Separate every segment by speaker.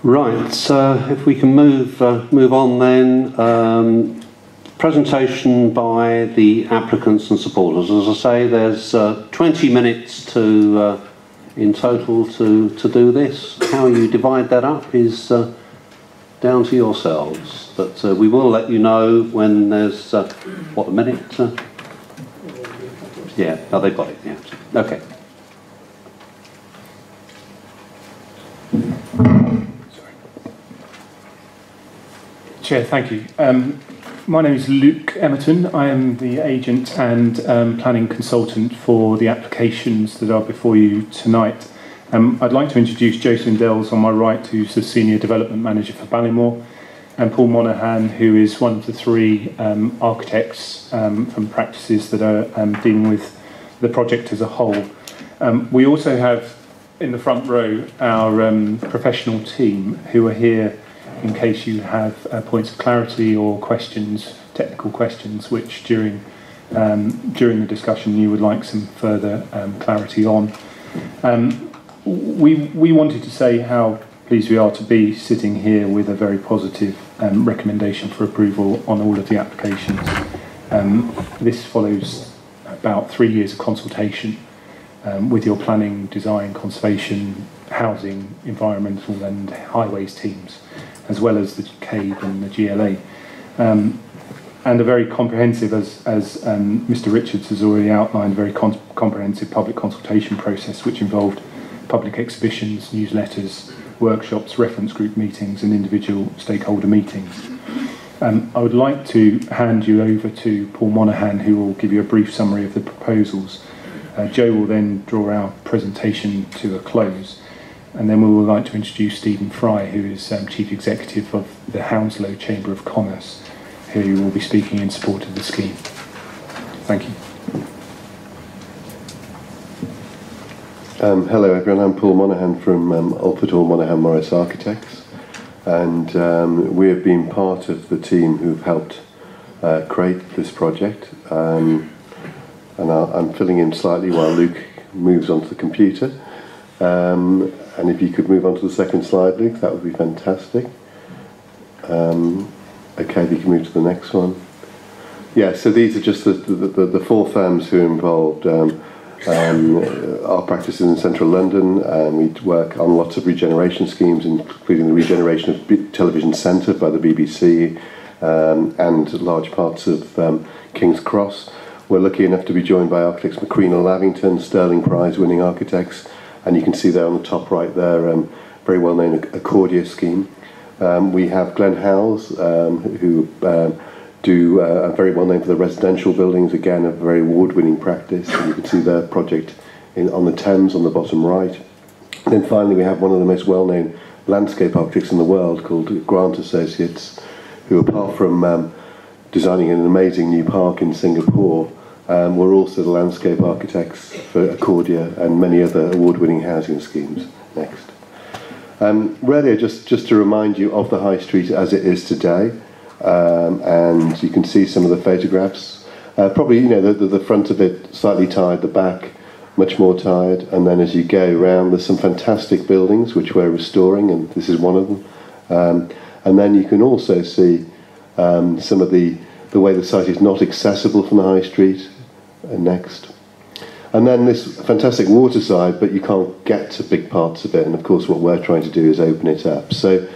Speaker 1: Right, so if we can move on then. Presentation by the applicants and supporters. As I say, there's 20 minutes in total to do this. How you divide that up is down to yourselves. But we will let you know when there's, a minute? Yeah, oh, they've got it, yeah. Okay.
Speaker 2: Sorry. Chair, thank you. My name is Luke Emerton. I am the agent and planning consultant for the applications that are before you tonight. I'd like to introduce Jocelyn Dells on my right, who's the Senior Development Manager for Ballymore, and Paul Monaghan, who is one of the three architects from practices that are dealing with the project as a whole. We also have in the front row our professional team who are here in case you have points of clarity or questions, technical questions, which during the discussion you would like some further clarity on. We wanted to say how pleased we are to be sitting here with a very positive recommendation for approval on all of the applications. This follows about 3 years of consultation with your planning, design, conservation, housing, environmental and highways teams, as well as the CABE and the GLA. And a very comprehensive, as Mr. Richards has already outlined, very comprehensive public consultation process which involved public exhibitions, newsletters, workshops, reference group meetings and individual stakeholder meetings. I would like to hand you over to Paul Monaghan, who will give you a brief summary of the proposals. Joe will then draw our presentation to a close. And then we would like to introduce Stephen Fry, who is Chief Executive of the Hounslow Chamber of Commerce, who will be speaking in support of the scheme. Thank you.
Speaker 3: Hello everyone, I'm Paul Monaghan from Alford Hall Monaghan Morris Architects, and we have been part of the team who've helped create this project, and I'm filling in slightly while Luke moves onto the computer. And if you could move on to the second slide, Luke, that would be fantastic. Okay, if you can move to the next one. Yeah, so these are just the four firms who are involved. Our practice is in central London, and we work on lots of regeneration schemes, including the regeneration of Television Centre by the BBC and large parts of King's Cross. We're lucky enough to be joined by architects McQueen and Lavington, Sterling Prize winning architects. And you can see there on the top right there, very well-known Accordia scheme. We have Glenn Howells, who do very well-known for the residential buildings, again a very award-winning practice. And you can see their project on the Thames on the bottom right. And then finally we have one of the most well-known landscape architects in the world called Grant Associates, who apart from designing an amazing new park in Singapore, we're also the landscape architects for Accordia and many other award-winning housing schemes. Next. Really, just to remind you of the High Street as it is today, and you can see some of the photographs. Probably, you know, the front of it slightly tired, the back much more tired, and then as you go around, there's some fantastic buildings which we're restoring, and this is one of them. And then you can also see some of the way the site is not accessible from the High Street. Next. And then this fantastic waterside, but you can't get to big parts of it, and of course what we're trying to do is open it up. So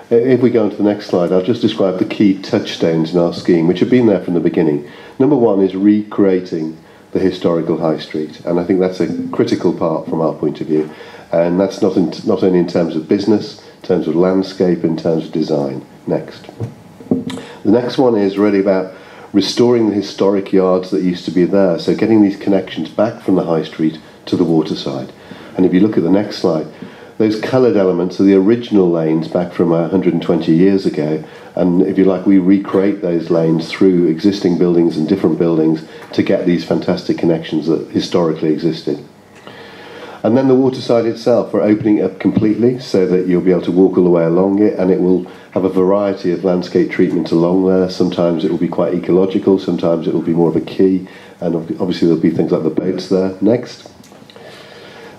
Speaker 3: if we go on to the next slide, I'll just describe the key touchstones in our scheme, which have been there from the beginning. Number one is recreating the historical High Street, and I think that's a critical part from our point of view, and that's not only in terms of business, in terms of landscape, in terms of design. Next. The next one is really about restoring the historic yards that used to be there, so getting these connections back from the High Street to the waterside. And if you look at the next slide, those coloured elements are the original lanes back from 120 years ago, and if you like, we recreate those lanes through existing buildings and different buildings to get these fantastic connections that historically existed. And then the waterside itself, we're opening it up completely so that you'll be able to walk all the way along it, and it will have a variety of landscape treatment along there. Sometimes it will be quite ecological, sometimes it will be more of a quay, and obviously there'll be things like the boats there. Next.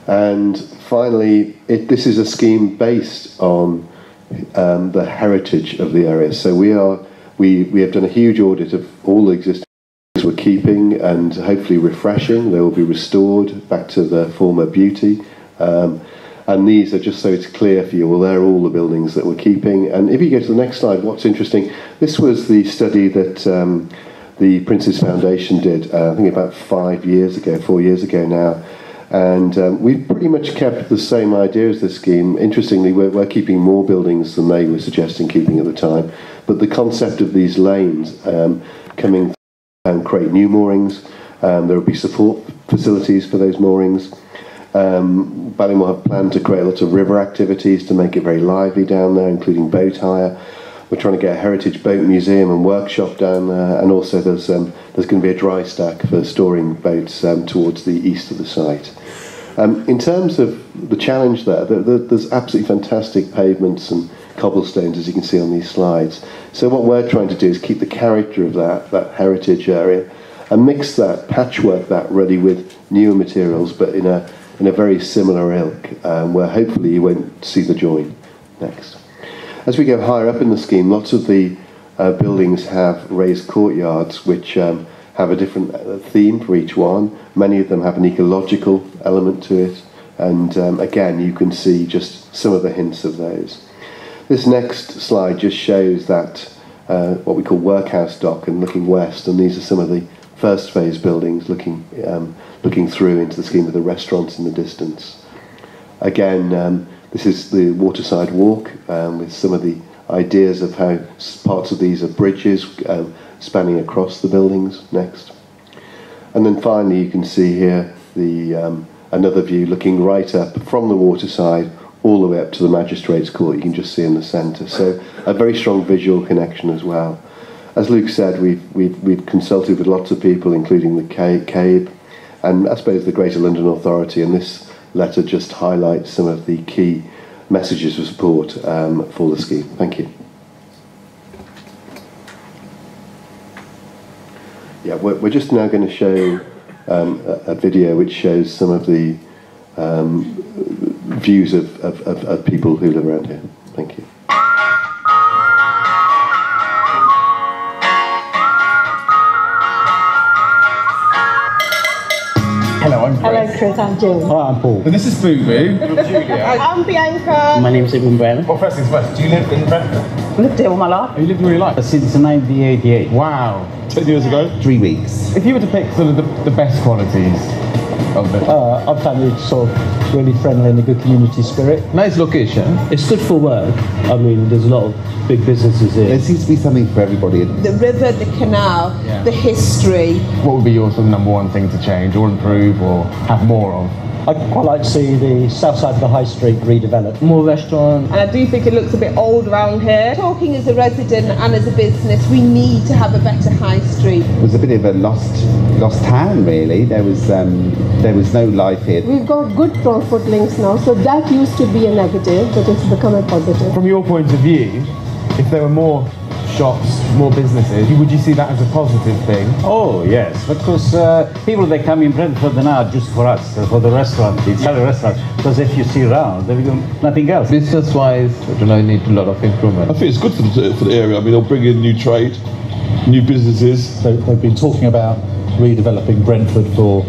Speaker 3: And finally, this is a scheme based on the heritage of the area. So we have done a huge audit of all the existing buildings we're keeping and hopefully refreshing. They will be restored back to their former beauty. And these are just so it's clear for you, well, they're all the buildings that we're keeping. And if you go to the next slide, what's interesting, this was the study that the Prince's Foundation did, I think about 4 years ago now. And we've pretty much kept the same idea as this scheme. Interestingly, we're keeping more buildings than they were suggesting keeping at the time. But the concept of these lanes coming create new moorings. There will be support facilities for those moorings. Ballinamore have planned to create lots of river activities to make it very lively down there, including boat hire. We're trying to get a heritage boat museum and workshop down there, and also there's going to be a dry stack for storing boats towards the east of the site. In terms of the challenge there's absolutely fantastic pavements and cobblestones, as you can see on these slides. So what we're trying to do is keep the character of that heritage area and mix that, patchwork that really with newer materials, but in a very similar ilk, where hopefully you won't see the join. Next. As we go higher up in the scheme, lots of the buildings have raised courtyards which have a different theme for each one. Many of them have an ecological element to it, and again you can see just some of the hints of those. This next slide just shows that what we call workhouse dock and looking west, and these are some of the first phase buildings looking through into the scheme with the restaurants in the distance. Again, this is the waterside walk with some of the ideas of how parts of these are bridges spanning across the buildings. Next. And then finally you can see here another view looking right up from the waterside all the way up to the Magistrates' Court. You can just see in the centre. So a very strong visual connection as well. As Luke said, we've consulted with lots of people, including the CABE, and I suppose the Greater London Authority, and this letter just highlights some of the key messages of support for the scheme. Thank you. Yeah, we're just now going to show a video which shows some of the views of people who live around here. Thank you.
Speaker 4: Hello, I'm Chris.
Speaker 5: Hello, Chris. I'm Jill.
Speaker 4: Hi, I'm Paul. And this is Boo Boo. Julia.
Speaker 5: I'm Bianca.
Speaker 6: My name is Ibn Brentford.
Speaker 4: Well, first things first, do you live in Brentford?
Speaker 5: I've lived here all my life.
Speaker 4: Have you lived all your life?
Speaker 6: Since 1988.
Speaker 4: Wow. 10 years ago?
Speaker 6: 3 weeks.
Speaker 4: If you were to pick sort of the best qualities of it.
Speaker 7: I've found it sort of really friendly and a good community spirit.
Speaker 4: Nice location.
Speaker 7: It's good for work. I mean, there's a lot of big businesses here.
Speaker 6: There seems to be something for everybody.
Speaker 8: The river, the canal, the history.
Speaker 4: What would be your sort of number one thing to change or improve or have more of?
Speaker 7: I'd quite like to see the south side of the high street redeveloped.
Speaker 5: More restaurants. And I do think it looks a bit old around here. Talking as a resident and as a business, we need to have a better high street.
Speaker 6: It was a bit of a lost town, really. There was no life here.
Speaker 9: We've got good transport links now, so that used to be a negative, but it's become a positive.
Speaker 4: From your point of view, if there were more shops, more businesses, would you see that as a positive thing?
Speaker 10: Oh yes, because people they come in Brentford now just for us, for the restaurant, the Italian restaurant. Because if you see around, there will be nothing else.
Speaker 11: Business-wise, I don't know, it needs a lot of improvement.
Speaker 12: I think it's good for the area. I mean, they'll bring in new trade, new businesses.
Speaker 13: They've been talking about redeveloping Brentford for,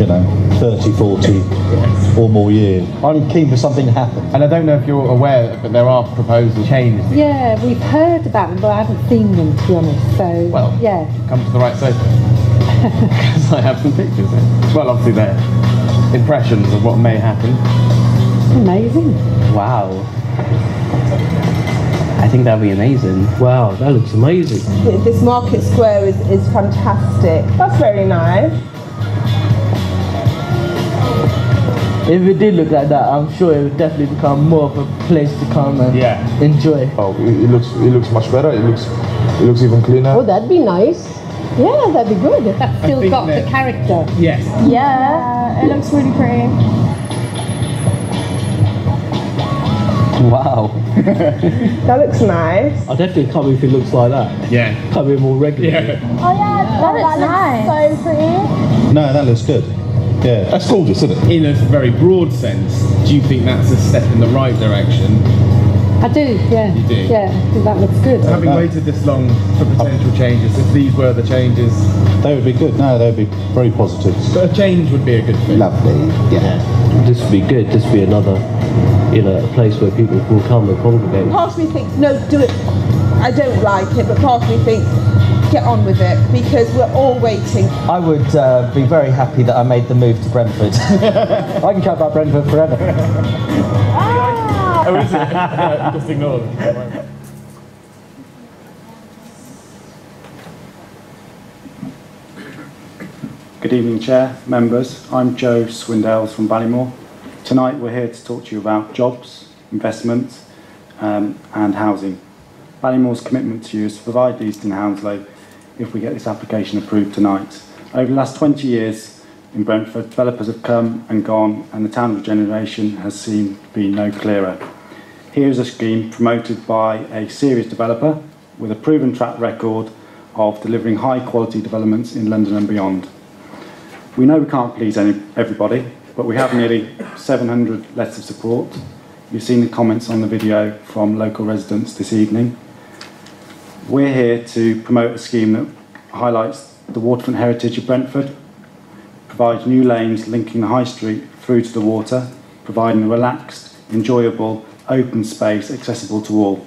Speaker 13: 30, 40 or more years.
Speaker 7: I'm keen for something to happen.
Speaker 4: And I don't know if you're aware, but there are proposals changes.
Speaker 14: Yeah, we've heard about them, but I haven't seen them, to be honest. So,
Speaker 4: well,
Speaker 14: yeah.
Speaker 4: Come to the right sofa. Because I have some pictures there. Well, obviously they're impressions of what may happen.
Speaker 14: Amazing.
Speaker 6: Wow. I think that'd be amazing.
Speaker 7: Wow, that looks amazing.
Speaker 5: This market square is fantastic. That's very nice.
Speaker 15: If it did look like that, I'm sure it would definitely become more of a place to come and enjoy.
Speaker 12: Oh, it looks much better. It looks even cleaner.
Speaker 9: Oh, that'd be nice. Yeah, that'd be good.
Speaker 14: That still got the character.
Speaker 4: Yes.
Speaker 14: Yeah, it looks really pretty.
Speaker 7: Wow.
Speaker 5: That looks nice.
Speaker 7: I'll definitely come if it looks like that.
Speaker 4: Yeah.
Speaker 7: Come in more regularly.
Speaker 14: Oh yeah, that looks nice. So pretty.
Speaker 13: No, that looks good. Yeah.
Speaker 12: That's gorgeous, isn't it?
Speaker 4: In a very broad sense, do you think that's a step in the right direction?
Speaker 14: I do, yeah.
Speaker 4: You do?
Speaker 14: Yeah, I think that looks good.
Speaker 4: Having waited this long for potential changes, if these were the changes...
Speaker 13: They would be good. No, they would be very positive.
Speaker 4: But a change would be a good thing.
Speaker 6: Lovely, yeah.
Speaker 7: This would be good. This would be another, a place where people can come and congregate.
Speaker 5: Part of me thinks, no, do it. I don't like it, but part of me thinks, get on with it, because we're all waiting.
Speaker 16: I would be very happy that I made the move to Brentford.
Speaker 7: I can chat about Brentford forever.
Speaker 4: Oh, is it? Yeah, just ignore them.
Speaker 17: Good evening, Chair, members. I'm Joe Swindells from Ballymore. Tonight we're here to talk to you about jobs, investment and housing. Ballymore's commitment to you is to provide these in Hounslow if we get this application approved tonight. Over the last 20 years in Brentford, developers have come and gone and the town regeneration has seen to be no clearer. Here's a scheme promoted by a serious developer with a proven track record of delivering high quality developments in London and beyond. We know we can't please everybody, but we have nearly 700 letters of support. You've seen the comments on the video from local residents this evening. We're here to promote a scheme that highlights the waterfront heritage of Brentford, provides new lanes linking the high street through to the water, providing a relaxed, enjoyable, open space accessible to all.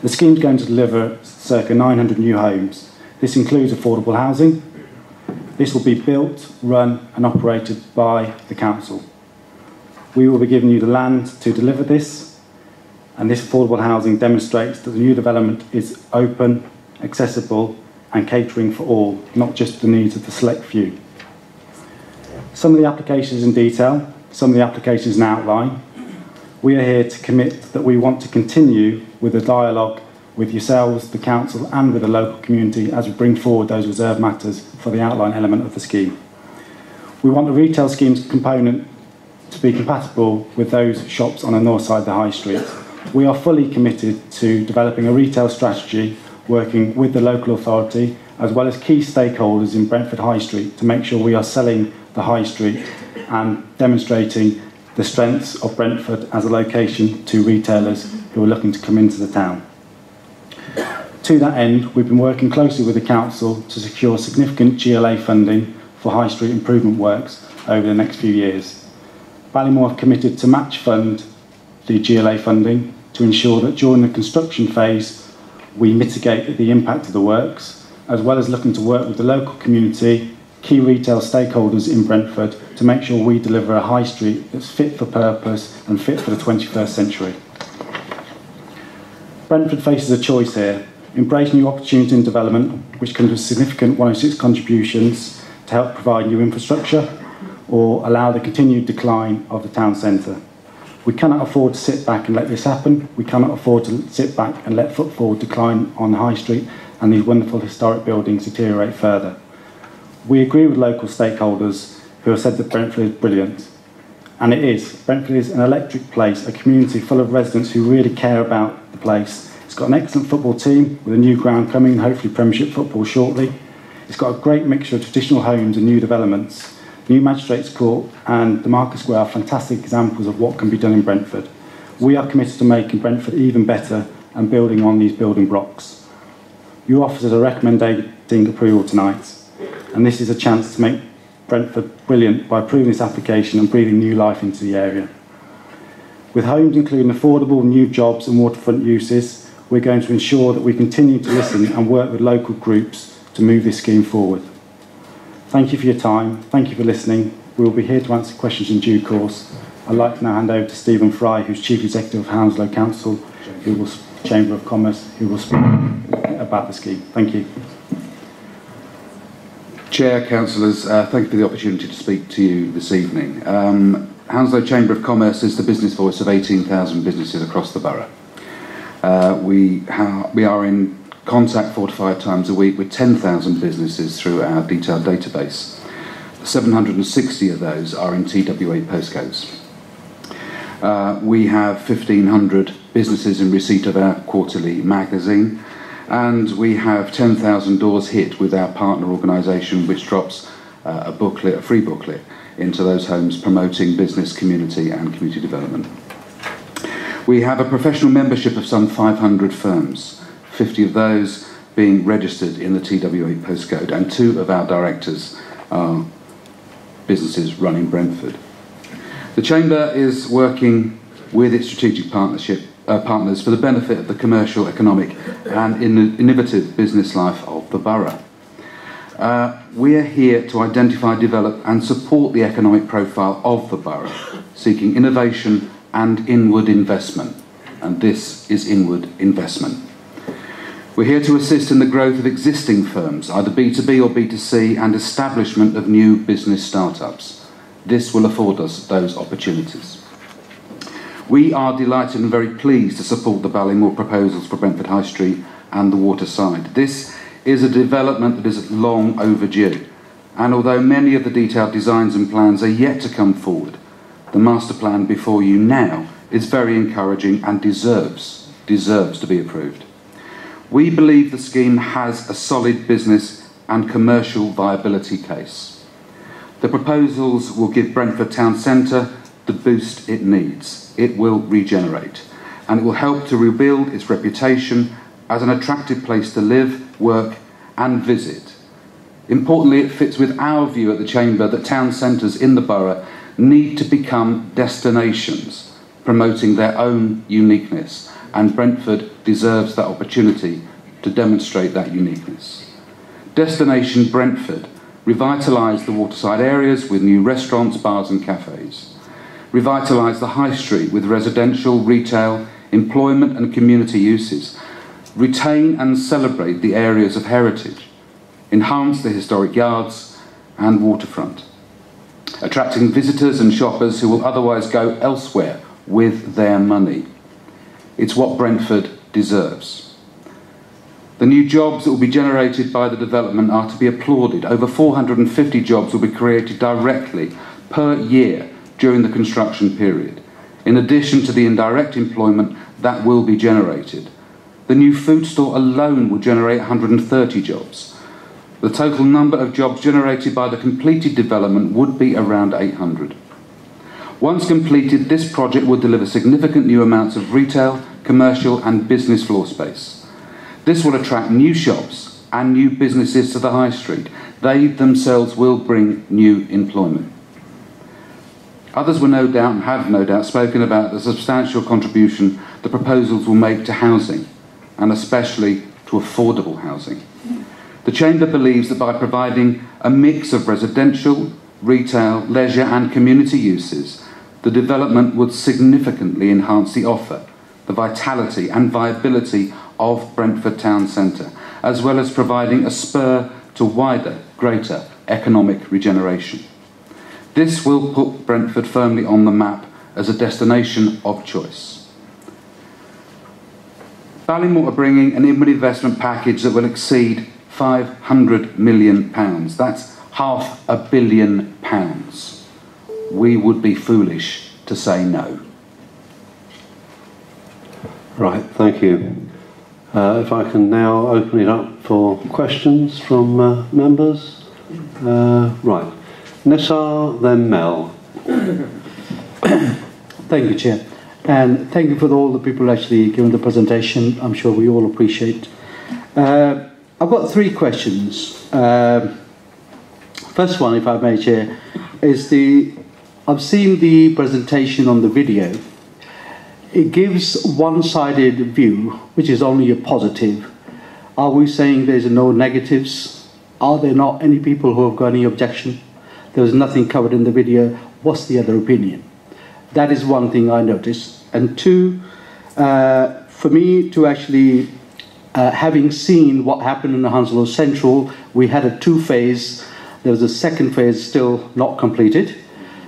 Speaker 17: The scheme is going to deliver circa 900 new homes. This includes affordable housing. This will be built, run and operated by the council. We will be giving you the land to deliver this, and this affordable housing demonstrates that the new development is open, accessible and catering for all, not just the needs of the select few. Some of the applications in detail, some of the applications in outline. We are here to commit that we want to continue with a dialogue with yourselves, the council and with the local community as we bring forward those reserved matters for the outline element of the scheme. We want the retail scheme's component to be compatible with those shops on the north side of the high street. We are fully committed to developing a retail strategy, working with the local authority as well as key stakeholders in Brentford High Street to make sure we are selling the high street and demonstrating the strengths of Brentford as a location to retailers who are looking to come into the town. To that end, we've been working closely with the council to secure significant GLA funding for high street improvement works over the next few years. Ballymore have committed to match fund the GLA funding to ensure that during the construction phase we mitigate the impact of the works, as well as looking to work with the local community, key retail stakeholders in Brentford to make sure we deliver a high street that's fit for purpose and fit for the 21st century. Brentford faces a choice here: embrace new opportunities in development, which can do significant 106 contributions to help provide new infrastructure, or allow the continued decline of the town centre. We cannot afford to sit back and let this happen. We cannot afford to sit back and let footfall decline on the high street and these wonderful historic buildings deteriorate further. We agree with local stakeholders who have said that Brentford is brilliant. And it is. Brentford is an electric place, a community full of residents who really care about the place. It's got an excellent football team with a new ground coming, hopefully Premiership football shortly. It's got a great mixture of traditional homes and new developments. The new Magistrates Court and the Market Square are fantastic examples of what can be done in Brentford. We are committed to making Brentford even better and building on these building blocks. Your officers are recommending approval tonight, and this is a chance to make Brentford brilliant by approving this application and breathing new life into the area. With homes including affordable new jobs and waterfront uses, we're going to ensure that we continue to listen and work with local groups to move this scheme forward. Thank you for your time. Thank you for listening. We will be here to answer questions in due course. I'd like to now hand over to Stephen Fry, who's Chief Executive of Hounslow Council, Chamber of Commerce, who will speak about the scheme. Thank you.
Speaker 18: Chair, councillors, thank you for the opportunity to speak to you this evening. Hounslow Chamber of Commerce is the business voice of 18,000 businesses across the borough. We are in contact 4 to 5 times a week with 10,000 businesses through our detailed database. 760 of those are in TWA postcodes. We have 1,500 businesses in receipt of our quarterly magazine, and we have 10,000 doors hit with our partner organisation, which drops a booklet, a free booklet, into those homes promoting business, community and community development. We have a professional membership of some 500 firms, 50 of those being registered in the TW8 postcode, and 2 of our directors are businesses running Brentford. The Chamber is working with its strategic partners for the benefit of the commercial, economic and innovative business life of the borough. We are here to identify, develop and support the economic profile of the borough, seeking innovation and inward investment, and this is inward investment. We're here to assist in the growth of existing firms, either B2B or B2C, and establishment of new business startups. This will afford us those opportunities. We are delighted and very pleased to support the Ballymore proposals for Brentford High Street and the Waterside. This is a development that is long overdue, and although many of the detailed designs and plans are yet to come forward, the master plan before you now is very encouraging and deserves to be approved. We believe the scheme has a solid business and commercial viability case. The proposals will give Brentford Town Centre the boost it needs. It will regenerate, and it will help to rebuild its reputation as an attractive place to live, work and visit. Importantly, it fits with our view at the Chamber that town centres in the borough need to become destinations, promoting their own uniqueness, and Brentford deserves that opportunity to demonstrate that uniqueness. Destination Brentford revitalise the waterside areas with new restaurants, bars and cafes. Revitalise the high street with residential, retail, employment and community uses. Retain and celebrate the areas of heritage. Enhance the historic yards and waterfront, attracting visitors and shoppers who will otherwise go elsewhere with their money. It's what Brentford deserves. The new jobs that will be generated by the development are to be applauded. Over 450 jobs will be created directly per year during the construction period, in addition to the indirect employment that will be generated. The new food store alone will generate 130 jobs. The total number of jobs generated by the completed development would be around 800. Once completed, this project will deliver significant new amounts of retail, commercial and business floor space. This will attract new shops and new businesses to the high street. They themselves will bring new employment. Others will no doubt and have no doubt spoken about the substantial contribution the proposals will make to housing, and especially to affordable housing. The Chamber believes that by providing a mix of residential, retail, leisure and community uses, the development would significantly enhance the offer, the vitality and viability of Brentford Town Centre, as well as providing a spur to wider, greater economic regeneration. This will put Brentford firmly on the map as a destination of choice. Ballymore are bringing an inward investment package that will exceed £500 million. That's £500 million. We would be foolish to say no.
Speaker 1: Right, thank you. If I can now open it up for questions from members. Right, Nissar, then Mel.
Speaker 19: Thank you, Chair. And thank you for all the people actually giving the presentation. I'm sure we all appreciate. I've got 3 questions. First one, if I may, Chair, is I've seen the presentation on the video. It gives one-sided view, which is only a positive. Are we saying there's no negatives? Are there not any people who have got any objection? There was nothing covered in the video. What's the other opinion? That is one thing I noticed. And 2, for me to actually, having seen what happened in the Hounslow Central, we had a 2-phase. There was a second phase still not completed.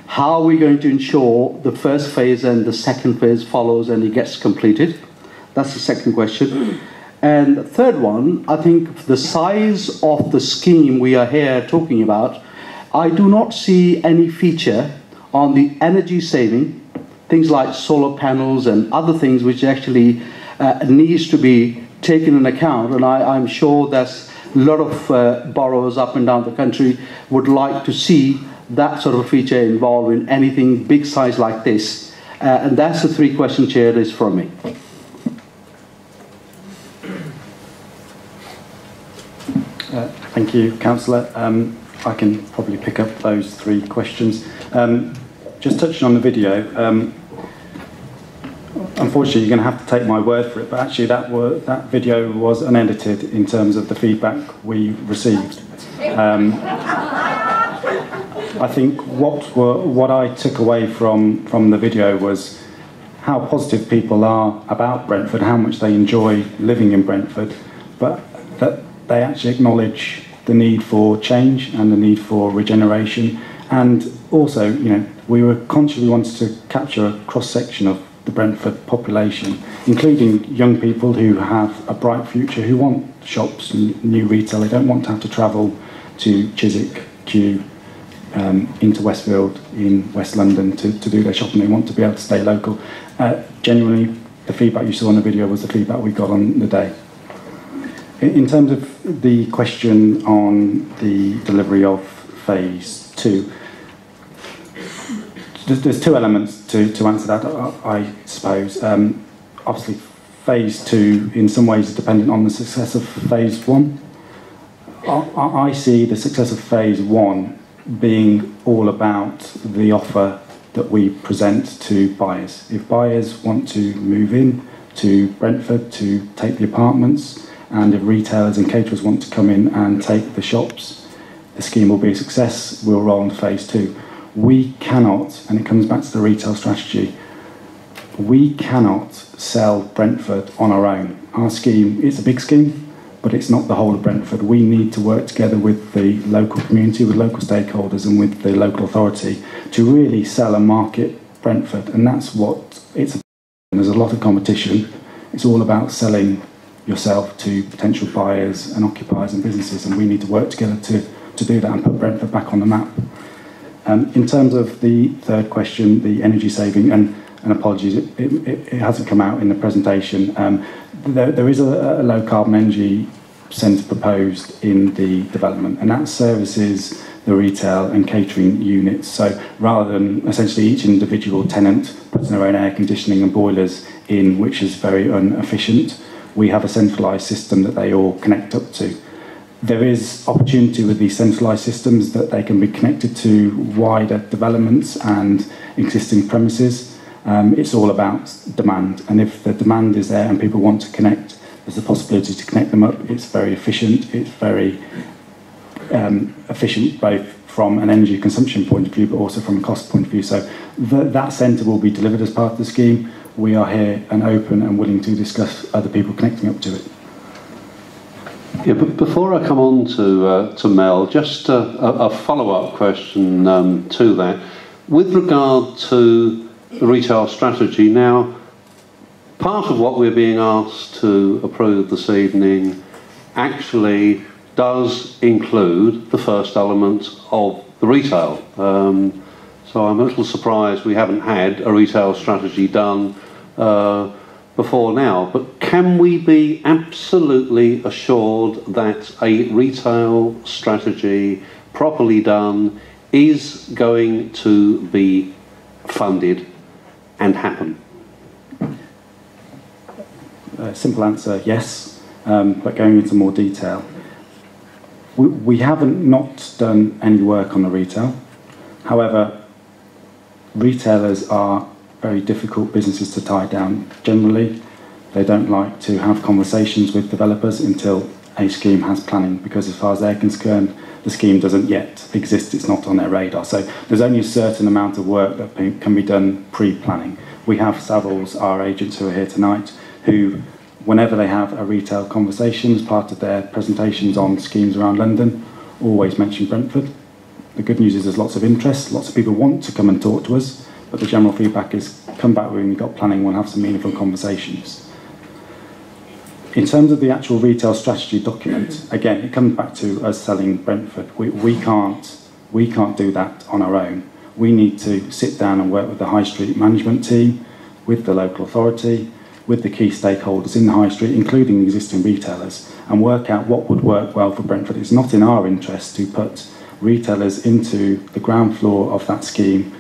Speaker 19: How are we going to ensure the first phase and the second phase follows and it gets completed? That's the second question. And the third one, I think the size of the scheme we are here talking about, I do not see any feature on the energy saving, things like solar panels and other things which actually needs to be taken into account. And I'm sure that's a lot of boroughs up and down the country would like to see that sort of a feature involved in anything big size like this. And that's the 3-question chair is from me.
Speaker 17: Thank you, Councillor. I can probably pick up those 3 questions. Just touching on the video, unfortunately you're going to have to take my word for it, but actually that video was unedited in terms of the feedback we received. I think what I took away from the video was how positive people are about Brentford, how much they enjoy living in Brentford, but that they actually acknowledge the need for change and the need for regeneration. And also, you know, we were consciously wanted to capture a cross-section of the Brentford population, including young people who have a bright future, who want shops and new retail. They don't want to have to travel to Chiswick, Kew, into Westfield in West London to do their shopping. They want to be able to stay local. Genuinely, the feedback you saw in the video was the feedback we got on the day. In terms of the question on the delivery of Phase 2, there's 2 elements to answer that, I suppose. Obviously, Phase 2 in some ways is dependent on the success of Phase 1. I see the success of Phase 1 being all about the offer that we present to buyers. If buyers want to move in to Brentford to take the apartments, and if retailers and caterers want to come in and take the shops, the scheme will be a success. We'll roll on to Phase 2. We cannot, and it comes back to the retail strategy, we cannot sell Brentford on our own. Our scheme is a big scheme, but it's not the whole of Brentford. We need to work together with the local community, with local stakeholders and with the local authority to really sell and market Brentford, and that's what it's about. There's a lot of competition. It's all about selling yourself to potential buyers and occupiers and businesses, and we need to work together to do that and put Brentford back on the map. In terms of the 3rd question, the energy saving, and apologies, it hasn't come out in the presentation. There is a low carbon energy centre proposed in the development, and that services the retail and catering units. So rather than essentially each individual tenant puts their own air conditioning and boilers in, which is very inefficient, we have a centralised system that they all connect up to. There is opportunity with these centralised systems that they can be connected to wider developments and existing premises. It's all about demand, and if the demand is there and people want to connect, there's the possibility to connect them up. It's very efficient. It's very efficient both from an energy consumption point of view, but also from a cost point of view. So that centre will be delivered as part of the scheme. We are here and open and willing to discuss other people connecting up to it.
Speaker 1: Yeah, but before I come on to Mel, just a follow-up question to that. With regard to the retail strategy, now, part of what we're being asked to approve this evening actually does include the first element of the retail. So I'm a little surprised we haven't had a retail strategy done before now. But can we be absolutely assured that a retail strategy properly done is going to be funded and happen?
Speaker 17: Simple answer, yes, but going into more detail. We haven't not done any work on the retail. However, retailers are very difficult businesses to tie down. Generally, they don't like to have conversations with developers until a scheme has planning, because as far as they're concerned, the scheme doesn't yet exist, it's not on their radar. So there's only a certain amount of work that can be done pre-planning. We have Savills, our agents who are here tonight, who, whenever they have a retail conversation as part of their presentations on schemes around London, always mention Brentford. The good news is there's lots of interest, lots of people want to come and talk to us, but the general feedback is, come back when you've got planning, we'll have some meaningful conversations. In terms of the actual retail strategy document, again, it comes back to us selling Brentford. We can't do that on our own. We need to sit down and work with the High Street management team, with the local authority, with the key stakeholders in the high street, including the existing retailers, and work out what would work well for Brentford. It's not in our interest to put retailers into the ground floor of that scheme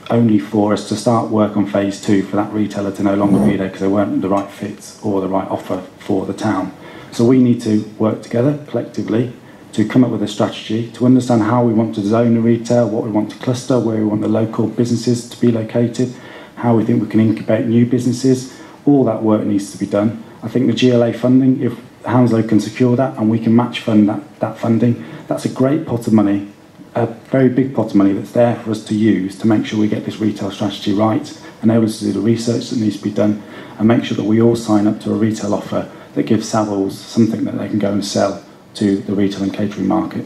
Speaker 17: only for us to start work on phase 2 for that retailer to no longer be there because they weren't the right fit or the right offer for the town. So we need to work together collectively to come up with a strategy, to understand how we want to zone the retail, what we want to cluster, where we want the local businesses to be located, how we think we can incubate new businesses. All that work needs to be done. I think the GLA funding, if Hounslow can secure that and we can match fund that funding, that's a great pot of money, a very big pot of money that's there for us to use to make sure we get this retail strategy right, enable us to do the research that needs to be done, and make sure that we all sign up to a retail offer that gives Savills something that they can go and sell to the retail and catering market.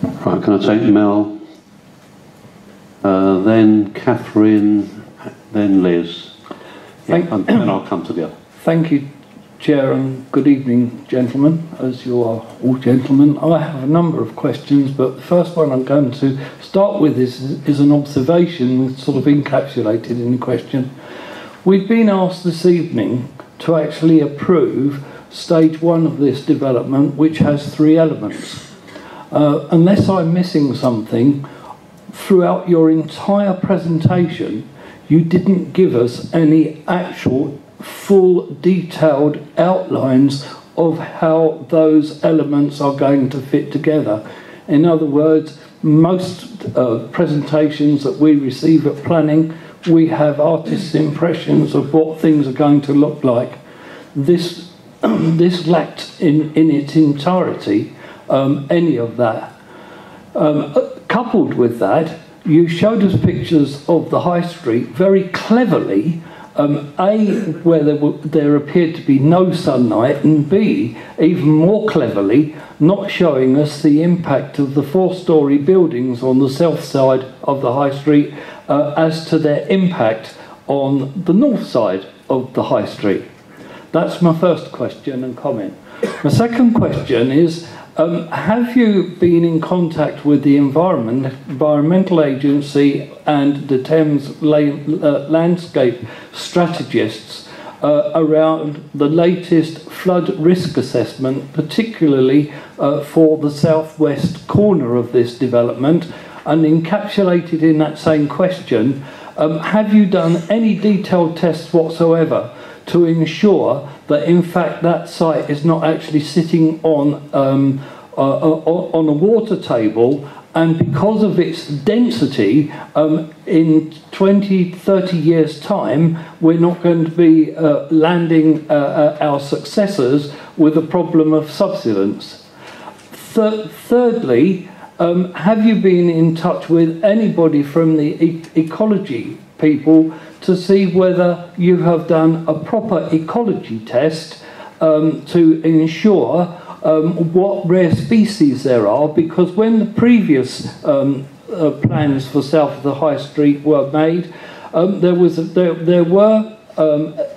Speaker 1: Right, can I take Mel, then Catherine, then Liz, and then I'll come to the other.
Speaker 20: Thank you, Chair, and good evening, gentlemen, as you are all gentlemen. I have a number of questions, but the first one I'm going to start with is an observation sort of encapsulated in the question. We've been asked this evening to actually approve stage 1 of this development, which has 3 elements. Unless I'm missing something, throughout your entire presentation, you didn't give us any actual full detailed outlines of how those elements are going to fit together. In other words, most presentations that we receive at planning, we have artists' impressions of what things are going to look like. This lacked in its entirety any of that. Coupled with that, you showed us pictures of the high street very cleverly, A, where there appeared to be no sunlight, and B, even more cleverly, not showing us the impact of the 4-storey buildings on the south side of the high street as to their impact on the north side of the high street. That's my first question and comment. My second question is, have you been in contact with the Environmental Agency and the Thames landscape strategists around the latest flood risk assessment, particularly for the southwest corner of this development? And encapsulated in that same question, have you done any detailed tests whatsoever to ensure that in fact that site is not actually sitting on a water table, and because of its density, in 20-30 years time we're not going to be landing our successors with a problem of subsidence? Thirdly, have you been in touch with anybody from the ecology people to see whether you have done a proper ecology test to ensure what rare species there are? Because when the previous plans for south of the high street were made, there were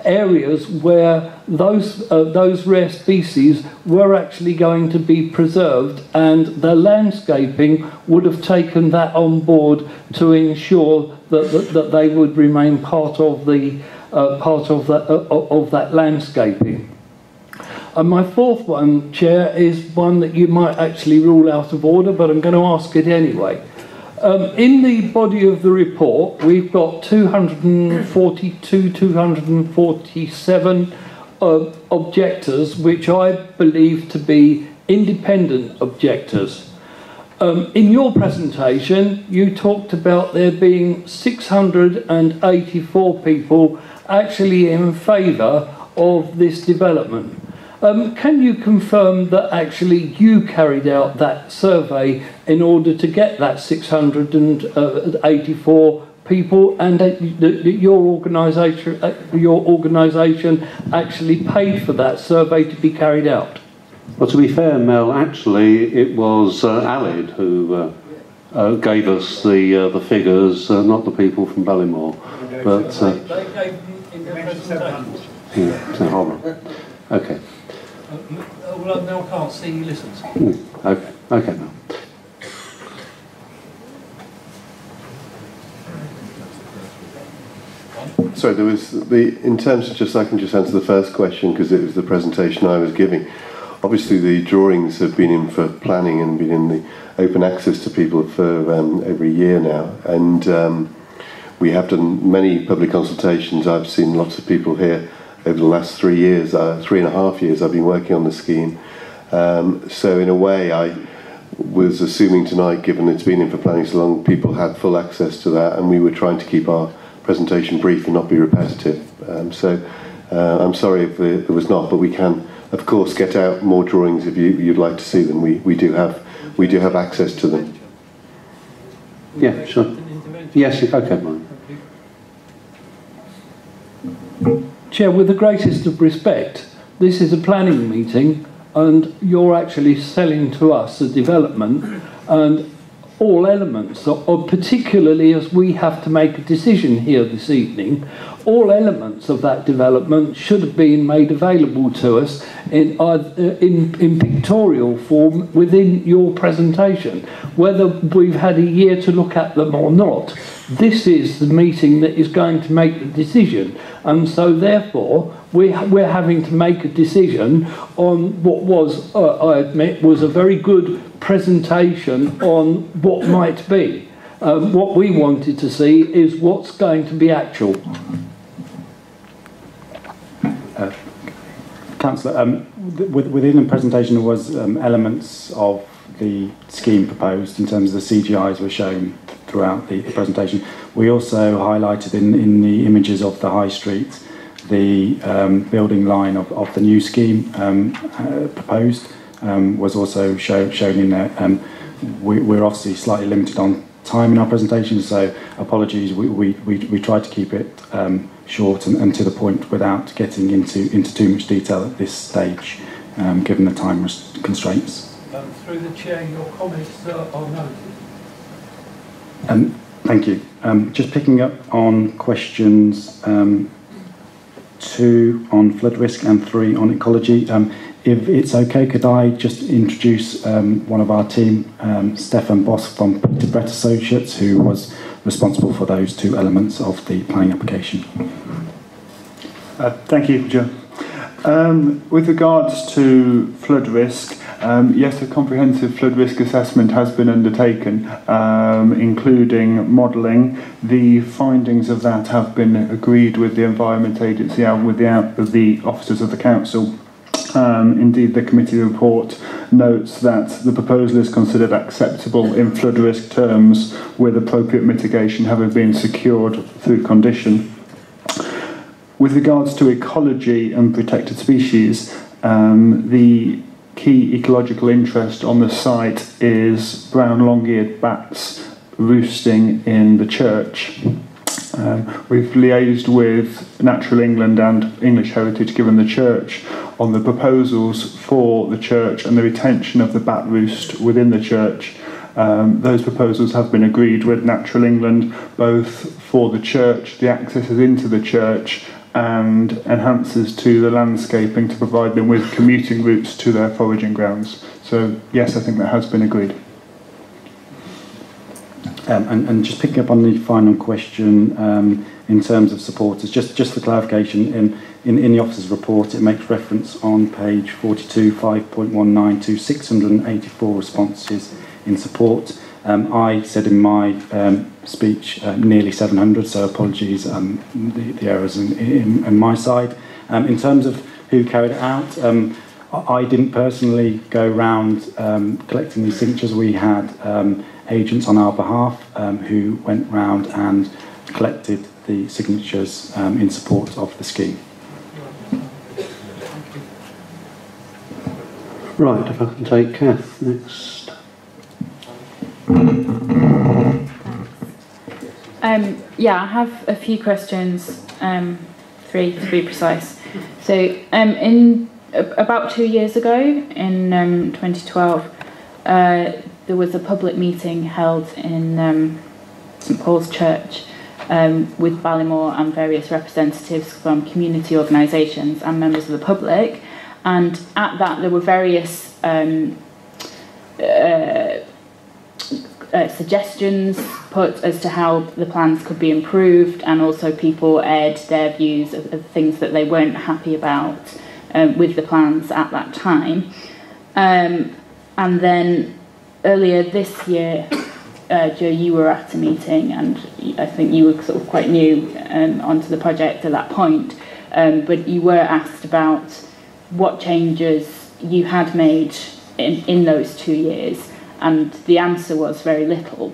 Speaker 20: areas where those rare species were actually going to be preserved, and the landscaping would have taken that on board to ensure that they would remain part of the of that landscaping. And my fourth one, Chair, is one that you might actually rule out of order, but I'm going to ask it anyway. In the body of the report, we've got 242, 247 objectors, which I believe to be independent objectors. In your presentation, you talked about there being 684 people actually in favour of this development. Can you confirm that actually you carried out that survey in order to get that 684 people, and that your organisation actually paid for that survey to be carried out?
Speaker 1: Well, to be fair, Mel, actually it was Alid who gave us the figures, not the people from Ballymore. But
Speaker 20: they gave in their presentation.
Speaker 1: Yeah, horrible. Okay.
Speaker 20: Well, now I can't see you listen.
Speaker 1: Okay, okay, Mel.
Speaker 3: sorry, there was in terms of I can just answer the first question because it was the presentation I was giving. Obviously, the drawings have been in for planning and been in the open access to people for over a year now, and we have done many public consultations. I've seen lots of people here over the last 3 years, 3.5 years. I've been working on the scheme, so in a way, I was assuming tonight, given it's been in for planning so long, people had full access to that, and we were trying to keep our presentation brief and not be repetitive. I'm sorry if there was not, but we can, of course, get out more drawings if you'd like to see them. We do have access to them.
Speaker 1: Yeah, sure. Yes, okay, Mark.
Speaker 20: Chair, with the greatest of respect, this is a planning meeting and you're actually selling to us a development, and all elements, or particularly as we have to make a decision here this evening, all elements of that development should have been made available to us in pictorial form within your presentation. Whether we've had a year to look at them or not, this is the meeting that is going to make the decision, and so therefore we're having to make a decision on what was, I admit, was a very good presentation on what might be. What we wanted to see is what's going to be actual.
Speaker 17: Councillor, within the presentation there was elements of the scheme proposed in terms of the CGIs were shown throughout the presentation. We also highlighted in the images of the High Street the building line of the new scheme proposed was also shown in there. We're obviously slightly limited on time in our presentation, so apologies. We tried to keep it short and to the point without getting into too much detail at this stage, given the time constraints.
Speaker 20: Through the chair, your comments are noted.
Speaker 17: Thank you. Just picking up on questions 2 on flood risk and 3 on ecology. If it's okay, could I just introduce one of our team, Stefan Boss from Brett Associates, who was responsible for those 2 elements of the planning application.
Speaker 21: Thank you, Joe. With regards to flood risk, yes, a comprehensive flood risk assessment has been undertaken, including modelling. The findings of that have been agreed with the Environment Agency and with the officers of the Council. Indeed, the committee report notes that the proposal is considered acceptable in flood risk terms, with appropriate mitigation having been secured through condition. With regards to ecology and protected species, the key ecological interest on the site is brown long-eared bats roosting in the church. We've liaised with Natural England and English Heritage, given the church, on the proposals for the church and the retention of the bat roost within the church. Those proposals have been agreed with Natural England, both for the church, the accesses into the church, and enhancers to the landscaping to provide them with commuting routes to their foraging grounds. So yes, I think that has been agreed.
Speaker 17: And just picking up on the final question, in terms of supporters, just for clarification, in the officer's report it makes reference on page 42, 5.19 to 684 responses in support. I said in my speech nearly 700, so apologies, the errors in my side. In terms of who carried it out, I didn't personally go round collecting these signatures. We had agents on our behalf who went round and collected the signatures in support of the scheme.
Speaker 1: Right, if I can take Kath next.
Speaker 22: Yeah, I have a few questions, 3 to be precise. So in about 2 years ago, in 2012, there was a public meeting held in St Paul's Church with Ballymore and various representatives from community organisations and members of the public, and at that there were various suggestions put as to how the plans could be improved, and also people aired their views of things that they weren't happy about with the plans at that time. And then earlier this year, Joe, you were at a meeting, and I think you were sort of quite new onto the project at that point, but you were asked about what changes you had made in those 2 years, and the answer was very little.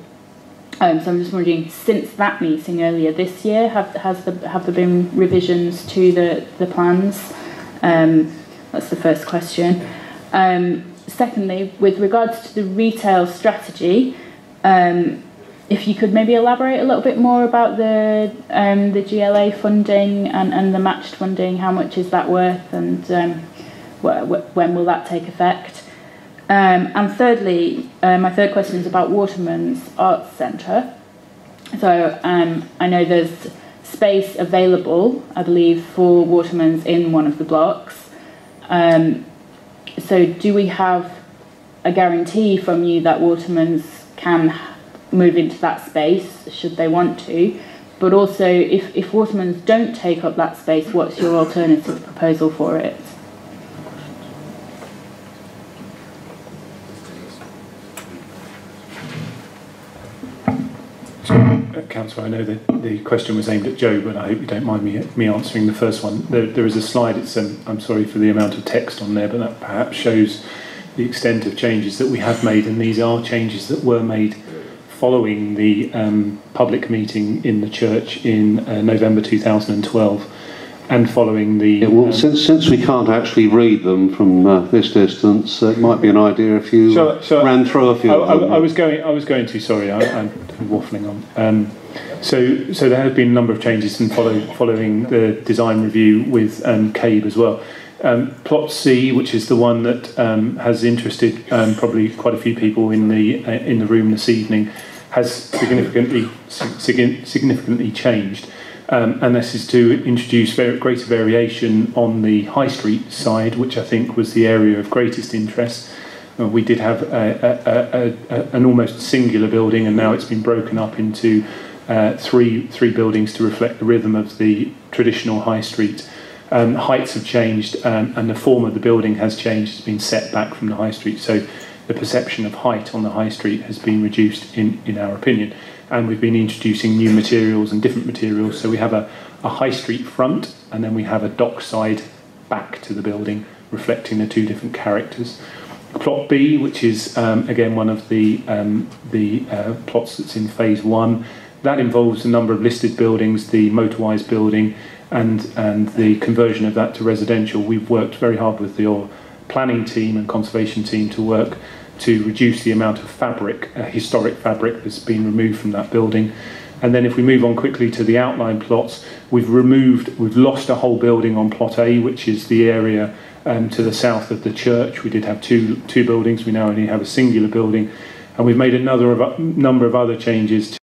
Speaker 22: So I'm just wondering, since that meeting earlier this year, have there been revisions to the plans? That's the first question. Secondly, with regards to the retail strategy, if you could maybe elaborate a little bit more about the GLA funding and the matched funding, how much is that worth, and when will that take effect? And thirdly, my third question is about Waterman's Arts Centre. So I know there's space available, I believe, for Waterman's in one of the blocks. So do we have a guarantee from you that Waterman's can move into that space, should they want to? But also, if Waterman's don't take up that space, what's your alternative proposal for it?
Speaker 2: Councillor, I know that the question was aimed at Joe, but I hope you don't mind me answering the first one. There is a slide, I'm sorry for the amount of text on there, but that perhaps shows the extent of changes that we have made, and these are changes that were made following the public meeting in the church in November 2012, and following the...
Speaker 1: since we can't actually read them from this distance, it might be an idea if you ran through a few of them.
Speaker 2: I was going to, sorry, I'm waffling on. So there have been a number of changes in following the design review with CABE as well. Plot C, which is the one that has interested probably quite a few people in the room this evening, has significantly changed. And this is to introduce greater variation on the high street side, which I think was the area of greatest interest. We did have an almost singular building, and now it's been broken up into three buildings to reflect the rhythm of the traditional high street. Heights have changed, and the form of the building has changed. It's been set back from the high street, so the perception of height on the high street has been reduced in our opinion. And we've been introducing new materials and different materials, so we have a high street front, and then we have a dockside back to the building, reflecting the two different characters. Plot B, which is again one of the plots that's in phase 1, that involves a number of listed buildings, the Motorwise building, and the conversion of that to residential. We've worked very hard with your planning team and conservation team to work to reduce the amount of fabric, historic fabric, that's been removed from that building. And then if we move on quickly to the outline plots, we've lost a whole building on plot A, which is the area to the south of the church. We did have two buildings, we now only have a singular building, and we've made number of other changes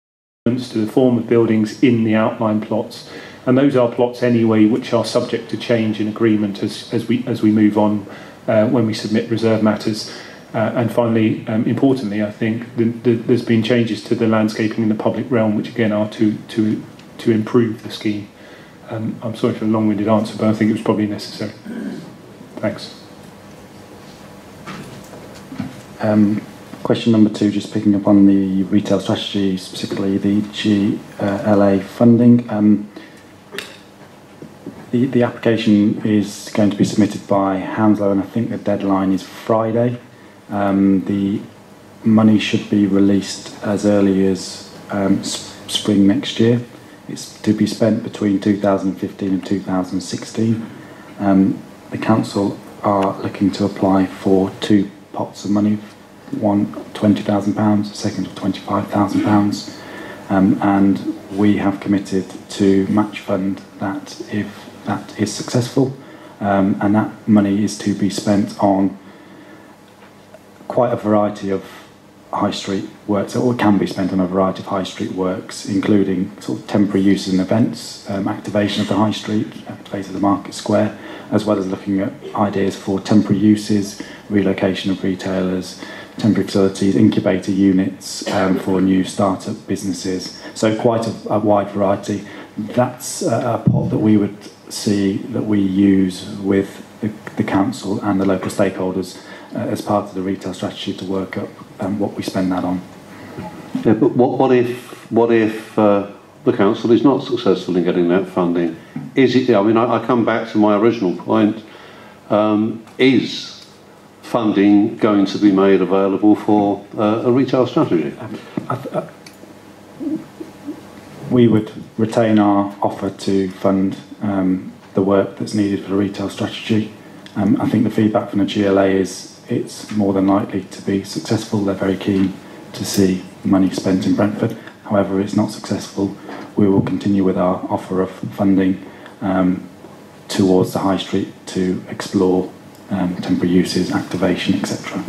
Speaker 2: to the form of buildings in the outline plots. And those are plots anyway which are subject to change in agreement as we move on when we submit reserve matters. And finally, importantly, I think there's been changes to the landscaping in the public realm, which again are to improve the scheme. I'm sorry for a long-winded answer, but I think it was probably necessary. Thanks.
Speaker 17: Question number 2, just picking up on the retail strategy, specifically the GLA funding. The application is going to be submitted by Hounslow, and I think the deadline is Friday. The money should be released as early as spring next year. It's to be spent between 2015 and 2016. The council are looking to apply for 2 pots of money, one £20,000, a second of £25,000, and we have committed to match fund that if that is successful, and that money is to be spent on quite a variety of high street works, or can be spent on a variety of high street works, including sort of temporary uses and events, activation of the high street, activation of the market square, as well as looking at ideas for temporary uses, relocation of retailers, temporary facilities, incubator units for new startup businesses. So quite a wide variety. That's a pot that we would see that we use with the council and the local stakeholders as part of the retail strategy to work up what we spend that on.
Speaker 1: Yeah, but what if the council is not successful in getting that funding? Is it? I mean, I come back to my original point. Is funding going to be made available for a retail strategy?
Speaker 17: We would retain our offer to fund the work that's needed for the retail strategy. I think the feedback from the GLA is it's more than likely to be successful. They're very keen to see money spent in Brentford. However, if it's not successful, we will continue with our offer of funding towards the high street to explore temporary uses, activation, etc.